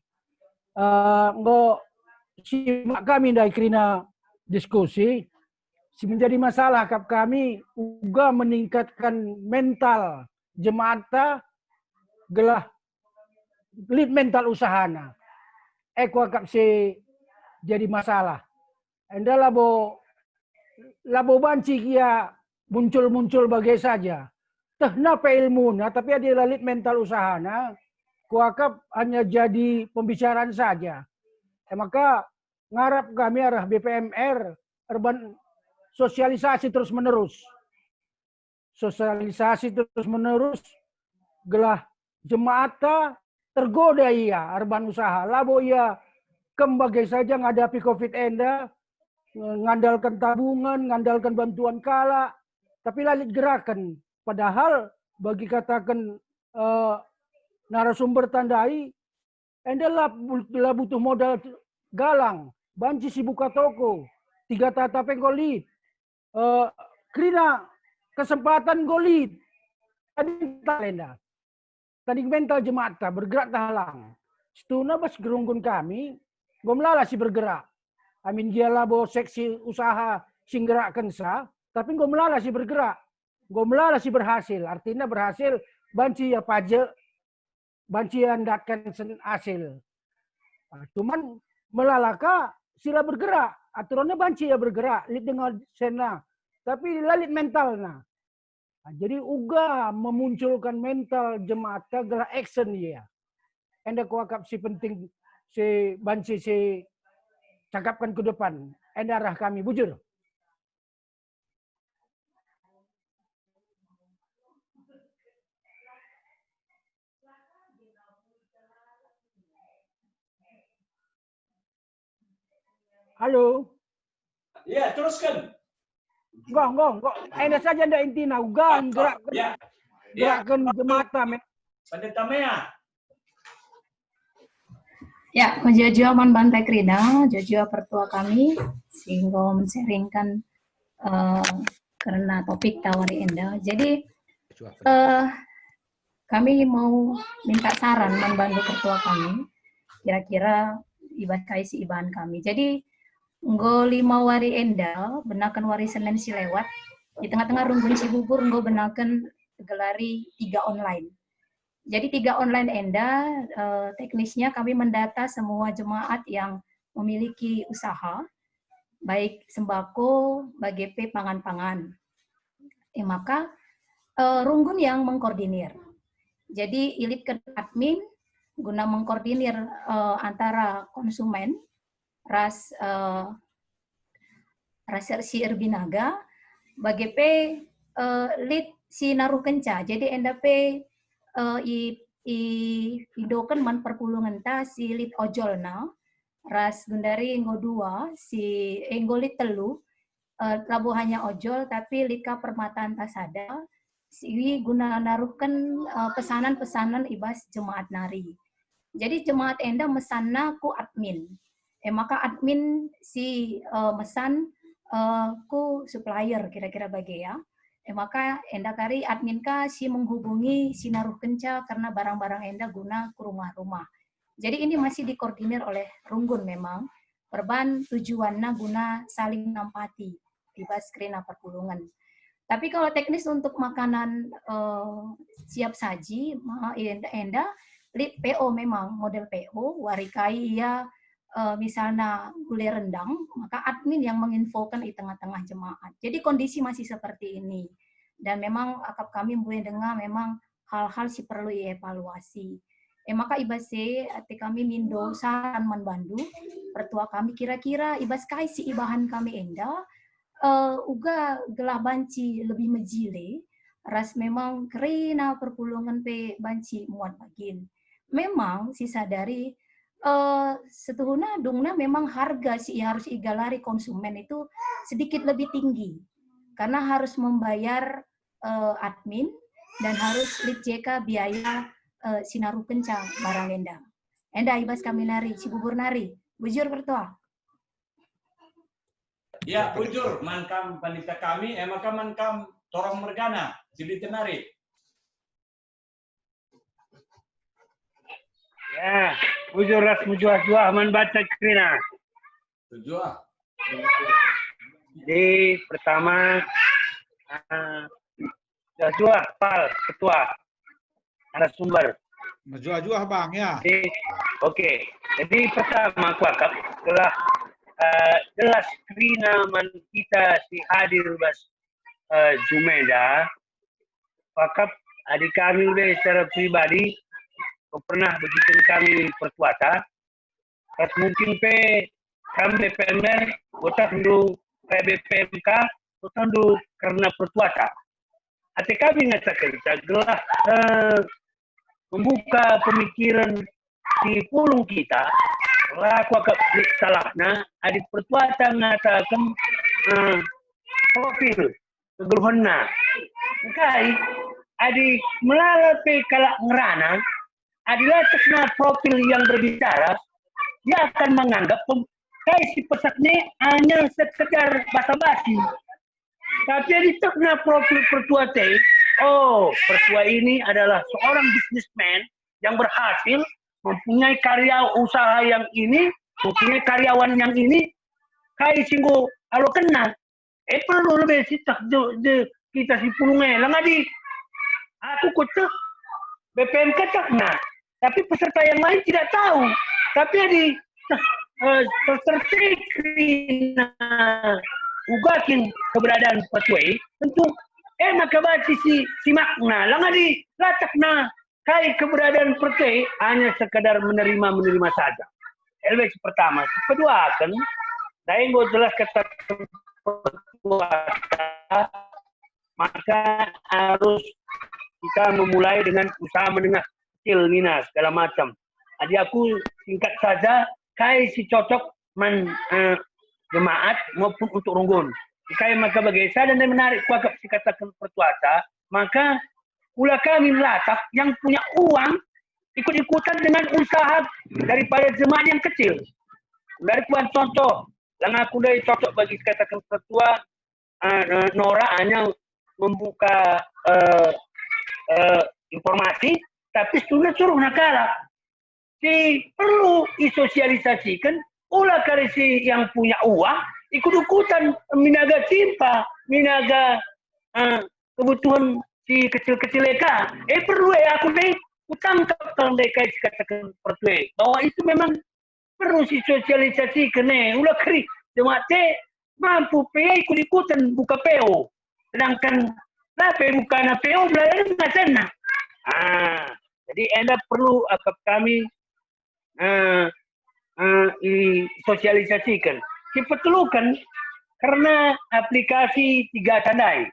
Nggak simak kami dari Krina diskusi. Menjadi masalah kap kami juga meningkatkan mental jemaat gelah lead mental usahana. Kap si jadi masalah. Enda labo banci kia muncul bagai saja. Teh napa ilmunya tapi ada lead mental usahana. Kuakap hanya jadi pembicaraan saja. Maka ngarap kami arah BPMR urban sosialisasi terus menerus. Sosialisasi terus menerus gelah jemaat tergoda ia arban usaha. Labo ia kembagai saja ngadapi Covid enda, ngandalkan tabungan, ngandalkan bantuan kala, tapi lalit gerakan. Padahal bagi katakan narasumber tandai, enda lah butuh modal galang, banci si buka toko, 3 tata penggolit. Krina kesempatan golit tadi mental jemaat bergerak tahalang setuna bas gerunggun kami gomlala si bergerak amin dia labo seksi usaha sing gerakkan sa tapi gomlala si bergerak gomlala si berhasil artinya berhasil banci ya pajak banci andatkan hasil cuman melalaka sila bergerak aturannya banci ya bergerak lid dengan sena tapi lalit mentalnya. Jadi uga memunculkan mental jemaat gerak action ya. Enda kuakap si penting si banci si cakapkan ke depan. Enda arah kami bujur. Halo. Ya, teruskan. Enggak. Anda saja ndak intina ugan gerakkan Ya. gerakkan jemaat men. Pendeta Mea. Ya, Jojo Aman Bantai Krida, Jojo pertua kami, sehingga men-sharingkan karena topik tawari Enda. Jadi kami mau minta saran membantu pertua kami, kira-kira ibad kaisi ibahan kami. Jadi nggo 5 wari Enda, benakan wari Senin si lewat, di tengah-tengah runggun si bubur nggo benakan gelari 3 online. Jadi 3 online Enda, teknisnya kami mendata semua jemaat yang memiliki usaha, baik sembako, BGP, pangan-pangan. Maka runggun yang mengkoordinir. Jadi ilit ke admin guna mengkoordinir antara konsumen, ras si Erbinaga, BGP lead si naruh kenca. Jadi Enda idokan man perpulungan ta si lit ojolna ras gundari enggo 2 si enggo lit telu labuhannya ojol tapi lika permataan tasada si guna naruhkan pesanan-pesanan ibas jemaat nari. Jadi jemaat Enda mesanna ku admin. Maka admin si mesan ku supplier kira-kira bagi ya. Maka Enda kari admin ka si menghubungi si naruh kenca karena barang-barang Enda guna ke rumah-rumah. Jadi ini masih dikoordinir oleh runggun memang. Perban tujuannya guna saling nampati di baskrina perpulungan. Tapi kalau teknis untuk makanan siap saji, Enda lead PO memang model PO, warikai ya misalnya gulai rendang, maka admin yang menginfokan di tengah-tengah jemaat. Jadi kondisi masih seperti ini. Dan memang akap kami boleh dengar memang hal-hal si perlu dievaluasi. Maka ibase ati kami mindo saran manbandu pertua kami kira-kira ibas kai si ibahan kami Enda uga gelah banci lebih mejile ras memang kerina perpulungan pe banci muat bagin. Memang si sadari setuhuna dungna memang harga si harus igalari konsumen itu sedikit lebih tinggi karena harus membayar admin dan harus lit JK biaya sinaru kencang barang Enda ibas kami nari si bubur nari bujur pertua. Ya, bujur mankam panita kami maka mankam torong mergana jadi tenari. Ya, bujur ras mujua aman baca krina. Tujuh. Jadi pertama Jua Pal ketua narasumber. Menjual bang ya. Oke. Jadi pertama aku akap telah jelas krina man kita si hadir bas Jumeda. Akap adik kami udah secara pribadi pernah begitu kami perkuata. Pas mungkin kami PMR otak dulu PBPMK otak dulu karena perkuata. Ate kami ngatakan gelah membuka pemikiran di pulung kita. Laku akap salahna adik perkuata ngatakan profil kegeluhanna. Kai adik melalui kalak ngerana adalah tekna profil yang berbicara, dia akan menganggap si pesaknya hanya sekedar basa-basi. Tapi di tekna profil pertua pertua ini adalah seorang bisnismen yang berhasil mempunyai karya usaha yang ini, mempunyai karyawan yang ini, kai singgo alo kena. Perlu lebih kita si pulungnya. Langadi, aku kocok BPMK tekna. Tapi peserta yang lain tidak tahu. Tapi di peserta ugakin keberadaan petuai tentu maka baca si makna lang di latak na kai keberadaan petuai hanya sekadar menerima saja. Elbek pertama, kedua kan daeng go jelas kata maka harus kita memulai dengan usaha menengah kecil Nina segala macam. Jadi aku singkat saja kai si cocok jemaat maupun untuk runggun. Jika maka bagi saya dan menarik kuakap dikatakan pertuasa, maka ulah kami melatah yang punya uang ikut-ikutan dengan usaha daripada jemaat yang kecil. Dari kuan contoh, yang aku dari cocok bagi katakan pertua, Nora hanya membuka informasi, tapi sudah suruh nakala. Perlu disosialisasikan, ulah karisi yang punya uang, ikut-ikutan minaga timpa, minaga kebutuhan si kecil-kecil mereka. Perlu aku nih, utangkap kalau mereka dikatakan pertua. Bahwa itu memang perlu disosialisasikan. Ulah kari, jemaat mampu PO ikut-ikutan buka PO. Sedangkan bukan PO belajar nggak senang. Jadi Anda perlu kami sosialisasikan. Diperlukan karena aplikasi 3 tandai.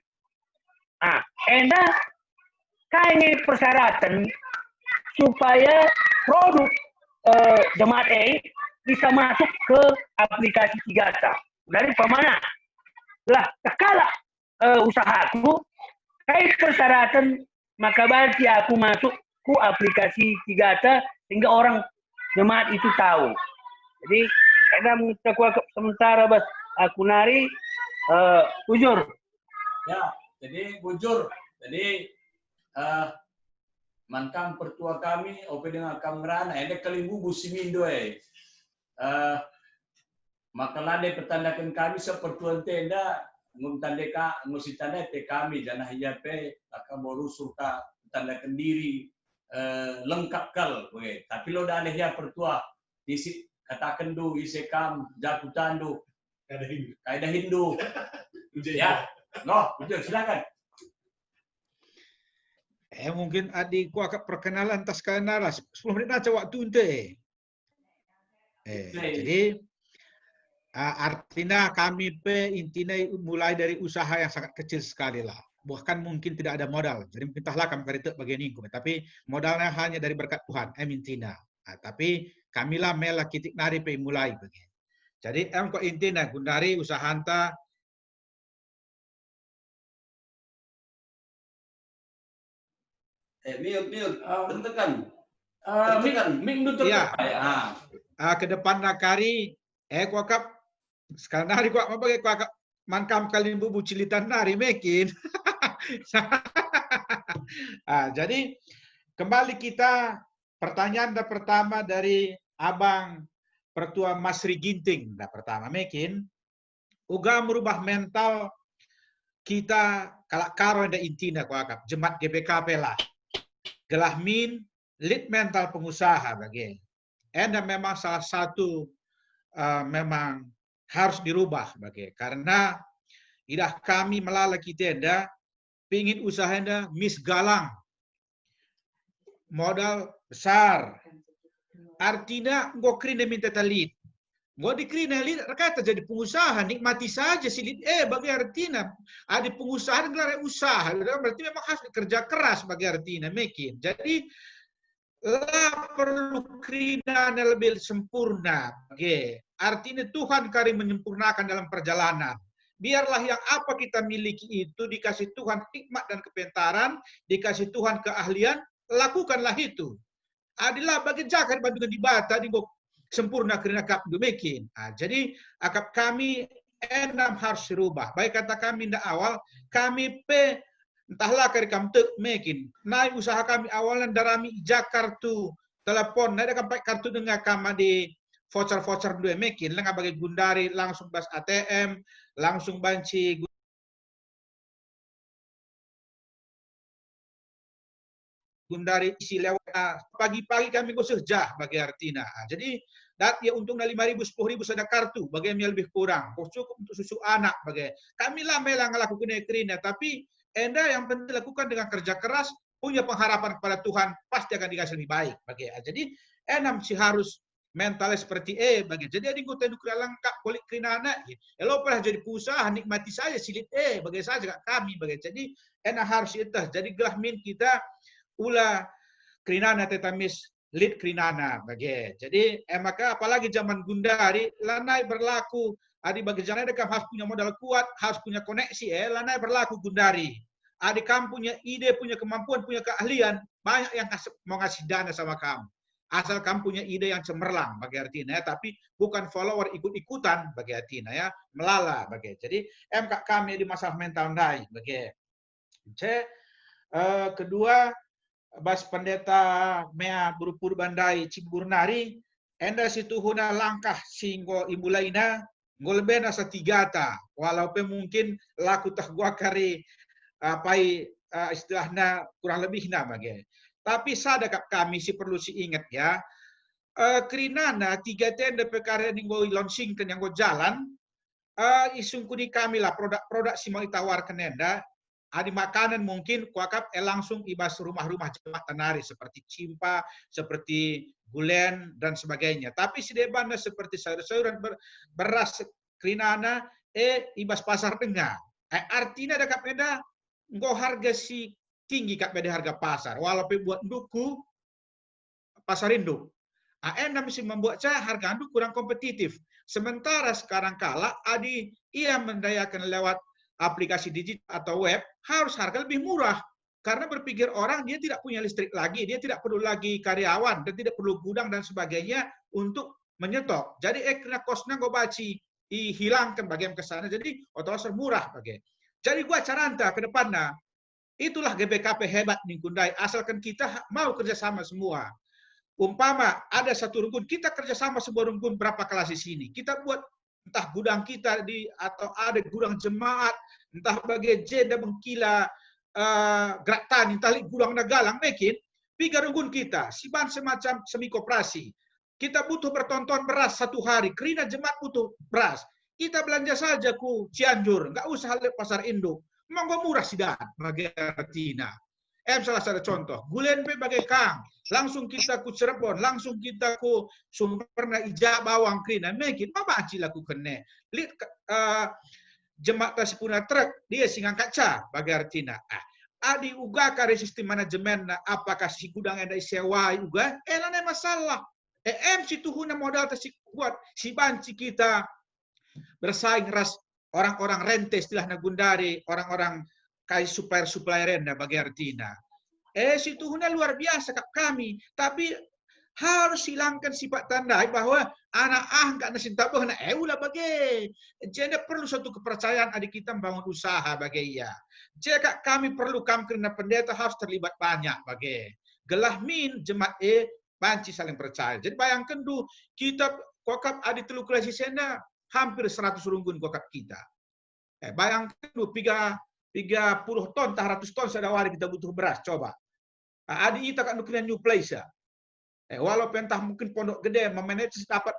Anda kayaknya persyaratan supaya produk jemaat bisa masuk ke aplikasi 3 tandai. Dari pemana? Lah, kala usahaku, kayak persyaratan maka berarti aku masuk ke aplikasi 3 tandai sehingga orang jemaat itu tahu. Jadi karena mengucapkan sementara bas aku nari bujur. Ya, jadi bujur. Jadi mankam pertua kami ope dengan kamrana ada kalimbu busimindo makalah de pertandakan kami sepertuan tenda ngumtandeka ngusitanda te kami janah yape akan borusul ka pertandakan diri lengkap kal, tapi lo dah ya pertua isi katakan do isekam jakutando kaidah Hindu ya no betul silakan. Mungkin adik gua perkenalan tas kanara 10 menit aja waktu ente. Jadi artinya kami intinya mulai dari usaha yang sangat kecil sekali lah. Bahkan mungkin tidak ada modal. Jadi mungkin tahlah kami karitek begini, tapi modalnya hanya dari berkat Tuhan. Intina. Tapi kamilah mela kitik nari pe mulai begini. Jadi kok intina gundari usaha anta mute tentukan. Iya. Ke depan nakari kuakap sekarang nari kuak apa kuakap mankam kalimbu bucilitan nari mekin. Jadi kembali kita pertanyaan pertama dari Abang Pertua Masri Ginting. Pertama mekin uga merubah mental kita kalak karo ada intina kuakap jemaat GBKP lah. Gelah min lead mental pengusaha bagi. Enda memang salah satu memang harus dirubah bagi karena idah kami melala kita enda pingin usaha enda misgalang modal besar artinya gua krine minta talit gua dikrine lead kata jadi pengusaha nikmati saja si lead bagi artinya ada pengusaha gelar usaha berarti memang harus kerja keras bagi artinya mekin jadi lah perlu krina lebih sempurna bagi artinya Tuhan kari menyempurnakan dalam perjalanan. Biarlah yang apa kita miliki itu dikasih Tuhan hikmat dan kepintaran, dikasih Tuhan keahlian, lakukanlah itu. Adilah bagi jakat bantuan di bata di sempurna kerana kap demikian. Jadi akap kami enam harus dirubah. Baik kata kami di awal, kami entahlah kari kami mekin. Naik usaha kami awalnya darami Jakarta telepon, naik kampai kartu dengan kami di voucher dua mekin, lengah bagi gundari langsung bas ATM, langsung banci gundari isi lewat pagi-pagi kami goseh jah bagi artina. Jadi dat ya untung 5.000 10.000 ada kartu bagi yang lebih kurang. Cukup untuk susu anak bagi. Kami lah melang ngelakukan ekrina tapi enda yang penting lakukan dengan kerja keras, punya pengharapan kepada Tuhan pasti akan dikasih lebih baik bagi. Jadi enam sih harus mentalnya seperti bagi. Jadi ada anggota nuklir lengkap kulit krinana. Elo pernah jadi pengusaha nikmati saja silit bagi saja kami bagi. Jadi enak harus itu. Jadi gelah min kita ula krinana tetamis lead Krinana bagi. Jadi maka apalagi zaman Gundari lanai berlaku adi bagi jangan dekam harus punya modal kuat, harus punya koneksi lanai berlaku Gundari. Adi kamu punya ide, punya kemampuan, punya keahlian, banyak yang mau ngasih dana sama kamu. Asal kamu punya ide yang cemerlang bagi artinya, tapi bukan follower ikut-ikutan bagi artinya ya, melala bagi. Jadi MK kami di masalah mental ndai bagi. Kedua bas pendeta mea berupur bandai Ciburnari, enda situ huna langkah singgo imulaina ngolbena satigata, walaupun mungkin laku tak gua kari apai istilahnya kurang lebih bagi. Tapi sadakap kami si perlu si ingat ya, Krinana 3 tenda perkara yang go launchingkan yang go jalan, isungkuni kami lah produk-produk si mau ditawarkan enda, adi makanan mungkin kuakap langsung ibas rumah-rumah jemaat tanari seperti cimpa, seperti gulen dan sebagainya. Tapi si debana seperti sayur-sayuran beras Krinana ibas pasar tengah. Artinya ada kapeda go harga si tinggi kak beda harga pasar, walaupun buat duku pasar induk. Anda mesti membuat harga induk kurang kompetitif. Sementara sekarang kala adi ia mendayakan lewat aplikasi digital atau web harus harga lebih murah karena berpikir orang dia tidak punya listrik lagi, dia tidak perlu lagi karyawan dan tidak perlu gudang dan sebagainya untuk menyetok. Jadi kena kosnya go baci dihilangkan bagian ke sana, jadi otomatis murah bagi. Jadi gua caranta ke depannya. Itulah GBKP hebat nih Kundai, asalkan kita mau kerjasama semua. Umpama ada satu rukun, kita kerjasama sebuah rukun berapa kelas di sini. Kita buat entah gudang kita atau ada gudang jemaat, entah bagai jeda mengkila gerak tani, entah gudang nagalang, bikin 3 rukun kita, siban semacam semi koperasi. Kita butuh bertonton beras 1 hari, Krina jemaat butuh beras. Kita belanja saja ku Cianjur, nggak usah lihat pasar induk. Monggo murah sih dah bagi Artina. Salah satu contoh, gulen pe bagai Kang, langsung kita ku Cirebon, langsung kita ku Sumberna Ija bawang Krina, mekin apa aci laku kene. Lihat jemaat tasipuna truk dia singang kaca bagi Artina. Adi uga kare sistem manajemen apakah si gudang yang sewa uga, elane masalah. Si tuhuna modal tasik buat si banci kita bersaing ras orang-orang rente istilahnya Gundari, orang-orang kayak supplier renda bagi artinya. Situ huna luar biasa kami, tapi harus hilangkan sifat tandai bahwa anak nggak nasinta bahwa ulah bagi. Jadi perlu suatu kepercayaan adik kita membangun usaha bagi ya. Jika kami perlu kami karena pendeta harus terlibat banyak bagi. Gelah min jemaat banci saling percaya. Jadi bayangkan dulu kita kokap adik telu kelas sena hampir 100 runggun kokap kita. Bayangkan dulu 30 ton, 100 ton sedawari kita butuh beras. Coba. Adi kita kan nukinan new place ya. Walaupun entah mungkin pondok gede memanage dapat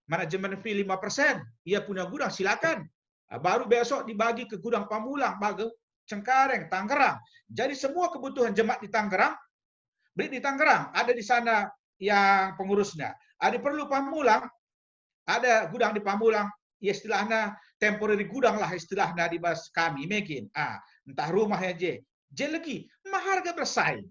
manajemen fee 5%, ia punya gudang silakan. Baru besok dibagi ke gudang Pamulang, Bagel, Cengkareng, Tangerang. Jadi semua kebutuhan jemaat di Tangerang beli di Tangerang, ada di sana yang pengurusnya. Ada perlu Pamulang, ada gudang di Pamulang, ya istilahnya temporary gudang lah istilahnya di bas kami mungkin. Entah rumah aja. Jadi lagi, harga bersaing.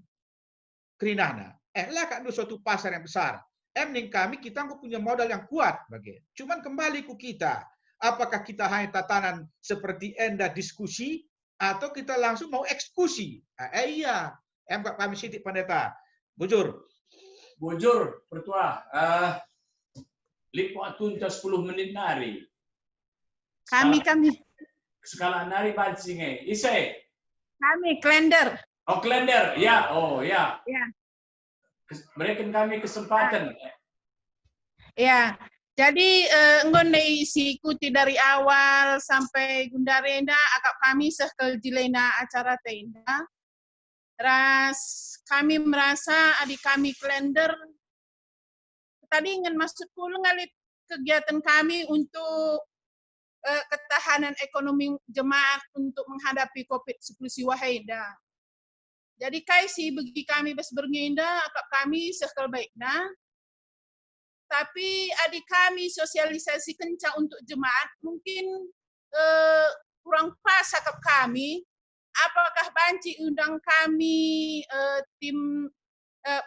Krinana. Lah kan suatu pasar yang besar. Mending kami kita nggak punya modal yang kuat bagi. Cuman kembali ke kita. Apakah kita hanya tatanan seperti enda diskusi atau kita langsung mau eksekusi? Iya. Kami sitik pendeta. Bujur. Bujur, pertua. Lipat tuntas 10 menit nari. Kami. Skala nari bancinge. Ise. Kami kalender. Oh kalender, ya. Oh ya. Ya. Berikan kami kesempatan. Ya. Jadi ngonde ikuti dari awal sampai Gundarenda agak kami sekel jilena acara tenda. Terus kami merasa adik kami kalender tadi ingin masuk dulu ngalit kegiatan kami untuk ketahanan ekonomi jemaat untuk menghadapi COVID-19 wahida. Jadi kaisi bagi kami bes berngenda akak kami sekal baiknya. Tapi adik kami sosialisasi kencang untuk jemaat mungkin kurang pas akak kami. Apakah banci undang kami tim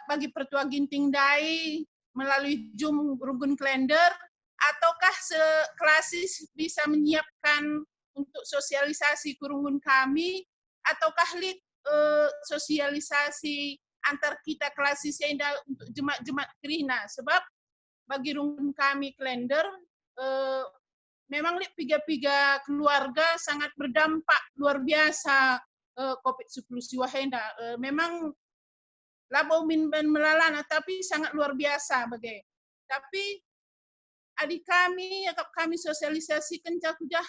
bagi Pertua Ginting Dai melalui Zoom Runggun Kalender, ataukah seklasis bisa menyiapkan untuk sosialisasi kurungun kami, ataukah sosialisasi antar kita klasis Enda untuk jemaat-jemaat Krina, sebab bagi runggun kami kalender memang piga-piga keluarga sangat berdampak luar biasa COVID-19 siwahenda. Memang labau min ben melalana tapi sangat luar biasa bagai. Tapi adik kami atau kami sosialisasikan cakudah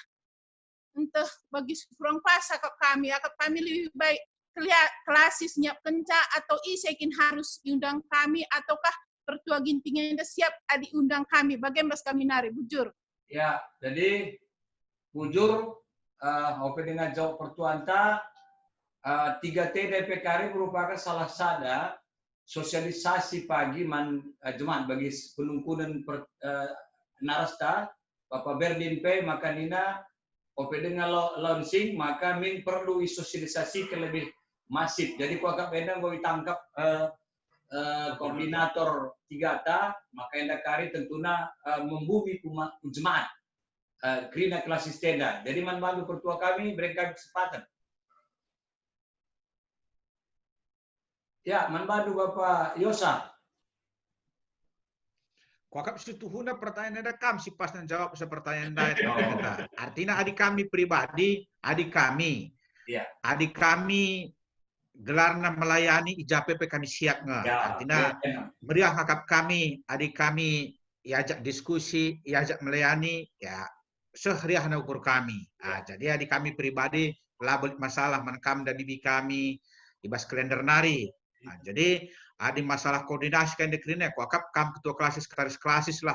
entah bagi kurang pas akak kami lebih baik klasis nyiap kenca atau isekin harus diundang kami ataukah Pertua Gintingnya siap diundang kami. Bagaimana kami nari bujur? Ya, jadi bujur open dengan jawab pertuanta 3T DPKRI merupakan salah satu sosialisasi pagi jemaat bagi penungkunan narasta Bapak Berlin P maka Nina open dengan launching maka min perlu sosialisasi ke lebih masif. Jadi kuagak benda gue ditangkap koordinator 3T maka Enda Kari tentunya membumi jemaat Krina klasis tenda. Jadi manbantu pertua kami berikan kesempatan. Ya, manbantu Bapak Yosa. Kuakap situhuna pertanyaan ada kam si pas dan jawab pertanyaan anda. Artinya adik kami pribadi, adik kami. Ya. Adik kami gelarna melayani IJPP kami siap nggak? Ya, artinya meriah hakap kami, adik kami iajak diskusi, iajak melayani, ya sehriah ukur kami. Jadi adik kami pribadi label masalah menkam dan bibi kami ibas kalender nari. Jadi ada masalah koordinasi kan dekrine, kuakap kam ketua klasis lah,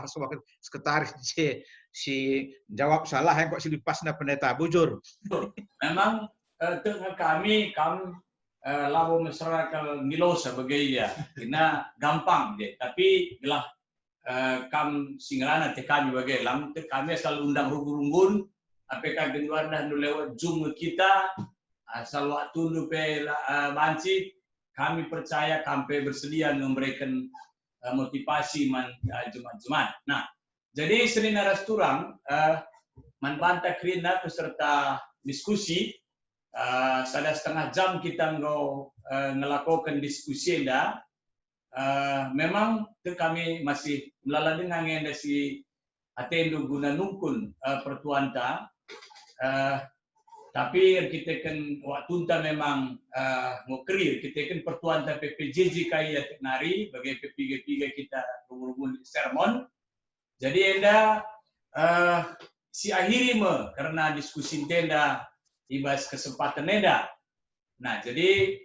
sekretaris si jawab salah yang kok silipasna pendeta bujur. Memang tengah kami lalu masyarakat ngilos sebagai ya, karena gampang deh. Tapi gelah kam singlana kami bagai lam, kami selalu undang runggun, apakah di luar dan lewat Zoom kita, asal waktu lupa banci, kami percaya kami bersedia memberikan motivasi jemaat-jemaat. Nah, jadi Senin Narasturang manbanta Krina peserta diskusi. Sada setengah jam kita ngelakukan diskusi enda. Memang kami masih melalui dengan enda si atendo guna nungkun pertuanta. Tapi kita kan waktu kita memang mau career kita kan pertuanta PPJJ kaya nari bagi PPG kita rumun sermon. Jadi enda si akhiri karena diskusi tenda ibas kesempatan eda. Nah, jadi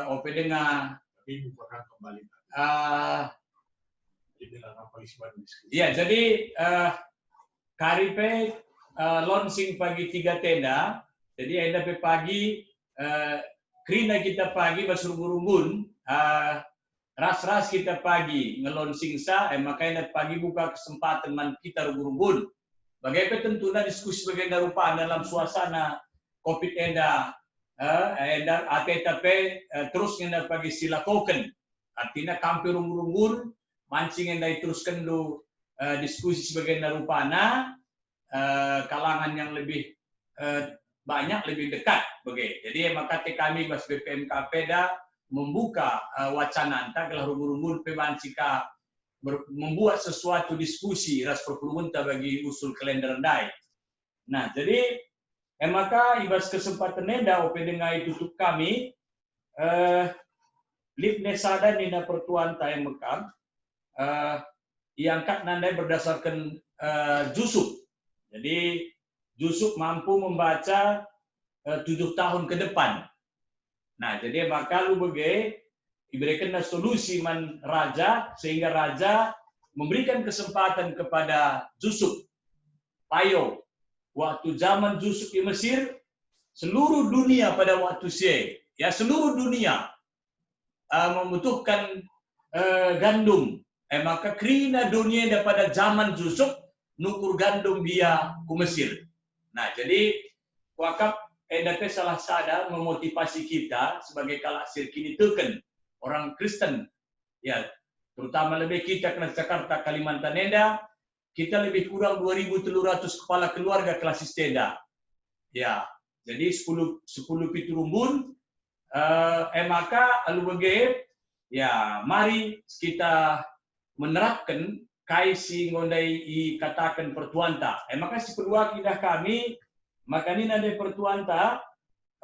OP dengan Tapi bukan kembali. Iya, jadi KRIP launching pagi 3 tenda. Jadi ada pagi Krina kita pagi basurunggun ras-ras kita pagi ngelonsing makanya pagi buka kesempatan man kita runggun. Bagaimana tentunya diskusi bagaimana rupa dalam suasana COVID enda ATTP terus enda pagi silakoken. Artinya kampir runggun mancing enda teruskan do diskusi sebagaimana rupana kalangan yang lebih banyak lebih dekat begitu. Jadi maka kami bas BPMKP dah membuka wacana antara gelah rumun pebancika membuat sesuatu diskusi ras perpulumunta bagi usul kalender dai. Nah, jadi maka ibas kesempatan eda OP dengan tutup kami Lipne sada nina pertuanta yang mekam iangkat nandai berdasarkan jusuk. Jadi jusuk mampu membaca 7 tahun ke depan. Nah, jadi maka lu diberikan solusi man raja sehingga raja memberikan kesempatan kepada jusuk. Payo, waktu zaman jusuk di Mesir, seluruh dunia pada waktu seluruh dunia membutuhkan gandum. Maka Krina dunia daripada zaman jusuk nukur gandum dia ke Mesir. Nah, jadi wakaf edate salah sada memotivasi kita sebagai kalak sirkini teken orang Kristen Ya, terutama lebih kita kelas Jakarta, Kalimantan Enda, kita lebih kurang 2.300 kepala keluarga kelas Tenda. Ya, jadi 10 pitu rumbun, maka alu bege, ya mari kita menerapkan kaisi ngondai katakan pertuanta. Maka si kedua kita kami, maka ini ada pertuanta,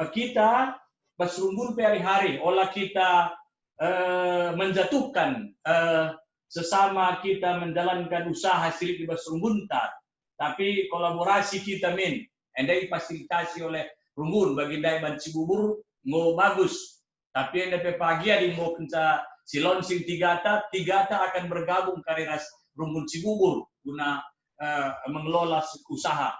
kita berserumbun per hari, olah kita menjatuhkan sesama kita menjalankan usaha silik di berserumbun, tapi kolaborasi kita endai fasilitasi oleh rumbun bagi dai banci bubur ngo bagus, tapi endai pagi di ngo kenca si launching tiga akan bergabung kariras rumbun Cibubur guna mengelola usaha.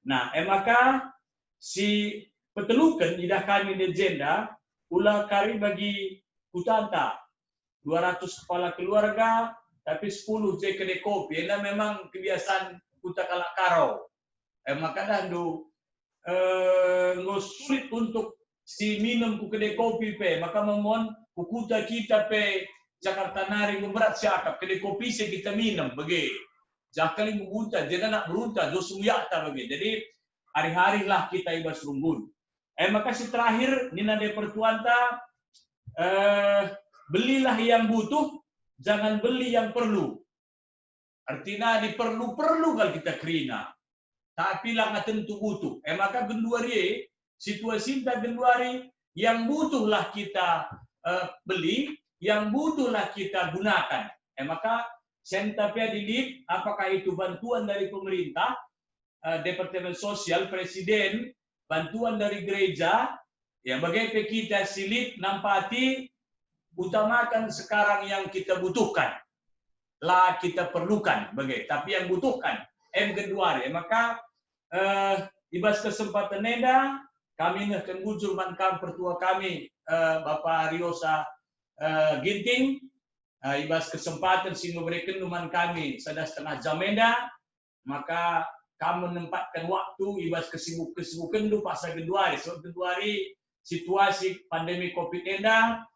Nah, maka si petelukan idah kami legenda ulah kari bagi Kutanta 200 kepala keluarga, tapi 10 je kedai kopi. Ini memang kebiasaan kuta kalak karau. Maka dandu sulit untuk si minum ku kedai kopi pe. Maka memohon kukuta kita pe Jakarta Nari berat siakap kedai kopi se kita minum bagi. Jakali mengunta, jangan nak berunta, do sumuyata bagi. Jadi hari-hari lah kita ibas rumbun. Maka si terakhir nina de pertuanta, belilah yang butuh, jangan beli yang perlu. Artinya di perlu-perlu kalau kita kerina. Tapi lah nggak tentu butuh. Maka genduari, situasi kita genduari, yang butuhlah kita beli, yang butuhlah kita gunakan. Maka sentapnya dilit, apakah itu bantuan dari pemerintah, Departemen Sosial, Presiden, bantuan dari gereja, ya bagaimana kita silit nampati, utamakan sekarang yang kita butuhkan, lah kita perlukan, tapi yang butuhkan, kedua, maka ibas kesempatan neda, kami akan bujur mankam pertua kami, Bapak Ariosa Ginting, ibas kesempatan sehingga berikan numan kami 1,5 jam neda, maka kami menempatkan waktu ibas kesibukan du pasal Genduari. So Genduari situasi pandemi Covid neda,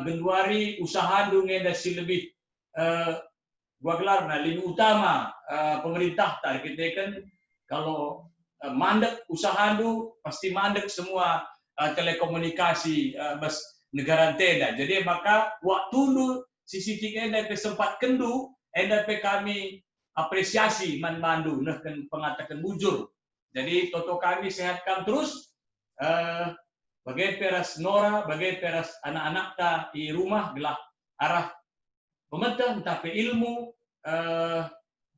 Genduari usaha du neda si lebih gua gelar lini utama pemerintah tar kita kan kalau mandek usaha du pasti mandek semua telekomunikasi bas negara tenda. Jadi maka waktu du sisi tiga enda kesempat kendu enda pe kami apresiasi mandu nah kan pengatakan bujur. Jadi toto kami sehatkan terus bagai peras Nora, bagai peras anak-anak ta di rumah gelah arah pemerintah tapi ilmu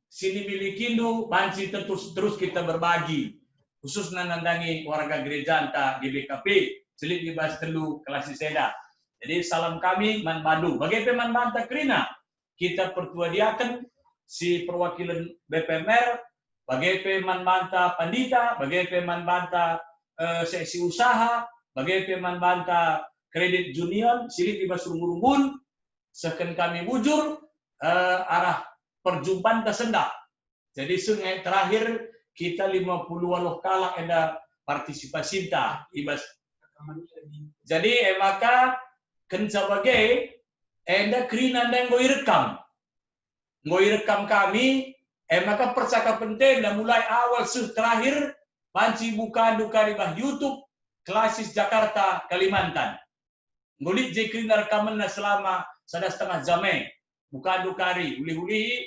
sini milikindu banci terus kita berbagi khusus nandangi warga gereja anta GBKP selit dibahas telu kelas seda. Jadi salam kami man Bandu. Bagai peman banta kerina kita pertuadiakan si perwakilan BPMR, bagai peman banta pandita, bagai peman banta seksi usaha, bagai peman banta kredit junior silit dibahas rumbun sekan kami bujur arah perjumpaan tersendak. Jadi sungai terakhir kita 50 lokal ada partisipasi ta ibas. Jadi maka kenca bagai enda kerina dan ngoi rekam kami maka percakapan tenda mulai awal terakhir panci buka duka di bah YouTube Klasis Jakarta Kalimantan. Ngulit je kerina rekaman selama 1,5 jam bukan dukari uli-uli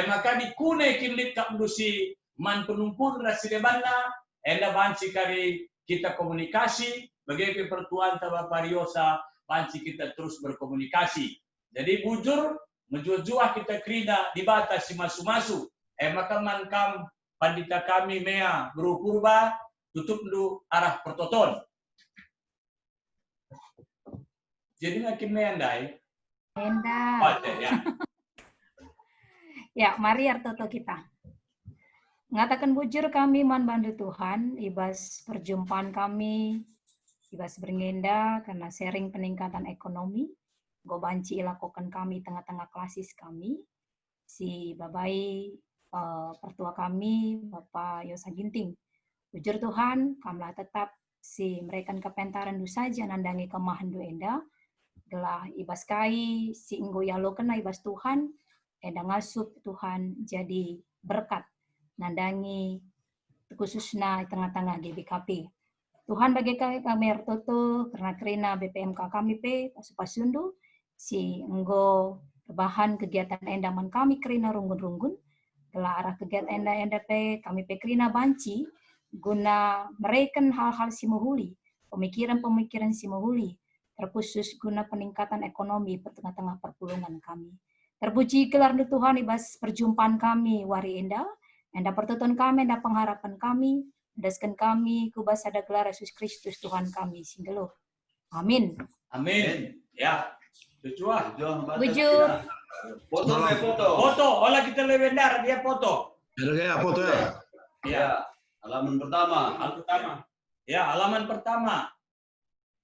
maka dikune kinlit kak dusi man penumpun rasi debana enda banci kari kita komunikasi bagaimana pertuan Bapak Ariosa banci kita terus berkomunikasi. Jadi bujur menjual kita kerina dibatasi masu-masu maka mankam pandita kami mea guru purba tutup dulu arah pertoton. Jadi makin meandai ya. Ya, mari Artoto kita. Ngatakan bujur kami man bandu Tuhan, ibas perjumpaan kami, ibas berngenda karena sharing peningkatan ekonomi, gobanci ilakokan kami tengah-tengah klasis kami, si babai pertua kami, Bapak Yosa Ginting. Bujur Tuhan, kamlah tetap si mereka kepentaran du saja nandangi kemahan du enda, gelah ibas kai si inggo yalo kena ibas Tuhan eda ngasup Tuhan jadi berkat nandangi khususnya tengah-tengah GBKP. Tuhan bagi kami ertoto karena kerina BPMK kami pe pasundu si enggo bahan kegiatan endaman kami kerina runggun-runggun gelah arah kegiatan enda pe kami pe kerina banci guna mereken hal-hal si muhuli pemikiran-pemikiran si muhuli terkhusus guna peningkatan ekonomi tengah-tengah perpulungan kami. Terpuji gelar Tuhan ibas perjumpaan kami wari enda pertutuan kami, enda pengharapan kami, daskan kami kubas ada gelar Yesus Kristus Tuhan kami singgelo. Amin. Amin. Ya. Tujuan. Bujur. Foto, foto. Foto. Olah kita lewendar dia foto. Ya, foto ya. Ya. Halaman pertama. Halaman pertama. Ya, halaman pertama.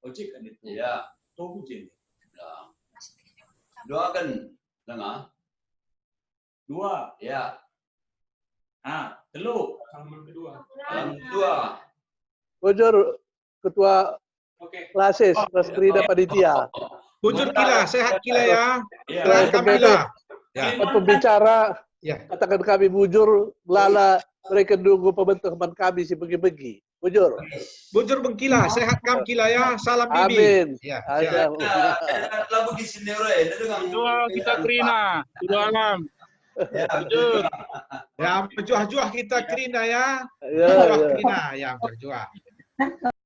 Ojek kan itu. Ya. Tuh ojek. Doakan. Dengar. 2. Ya. Telu. Halaman kedua. Halaman kedua. Bujur Ketua Oke. Klasis, Mas Krida Panitia. Bujur Kila, sehat Kila ya. Ya. Welcome Kila. Ya. Pembicara, Ya. katakan kami bujur, lala mereka nunggu pembentukan kami si begi-begi. Bujur. Bujur Bengkila, sehat kam Kila ya. Salam bibi. Amin. Ya. Ada. Lagu di sini itu dengan kita Krina, dua alam. Ya. Bujur. Ya, berjuah-juah kita Krina ya. Ya, Berjuah ya. Krina yang berjuah.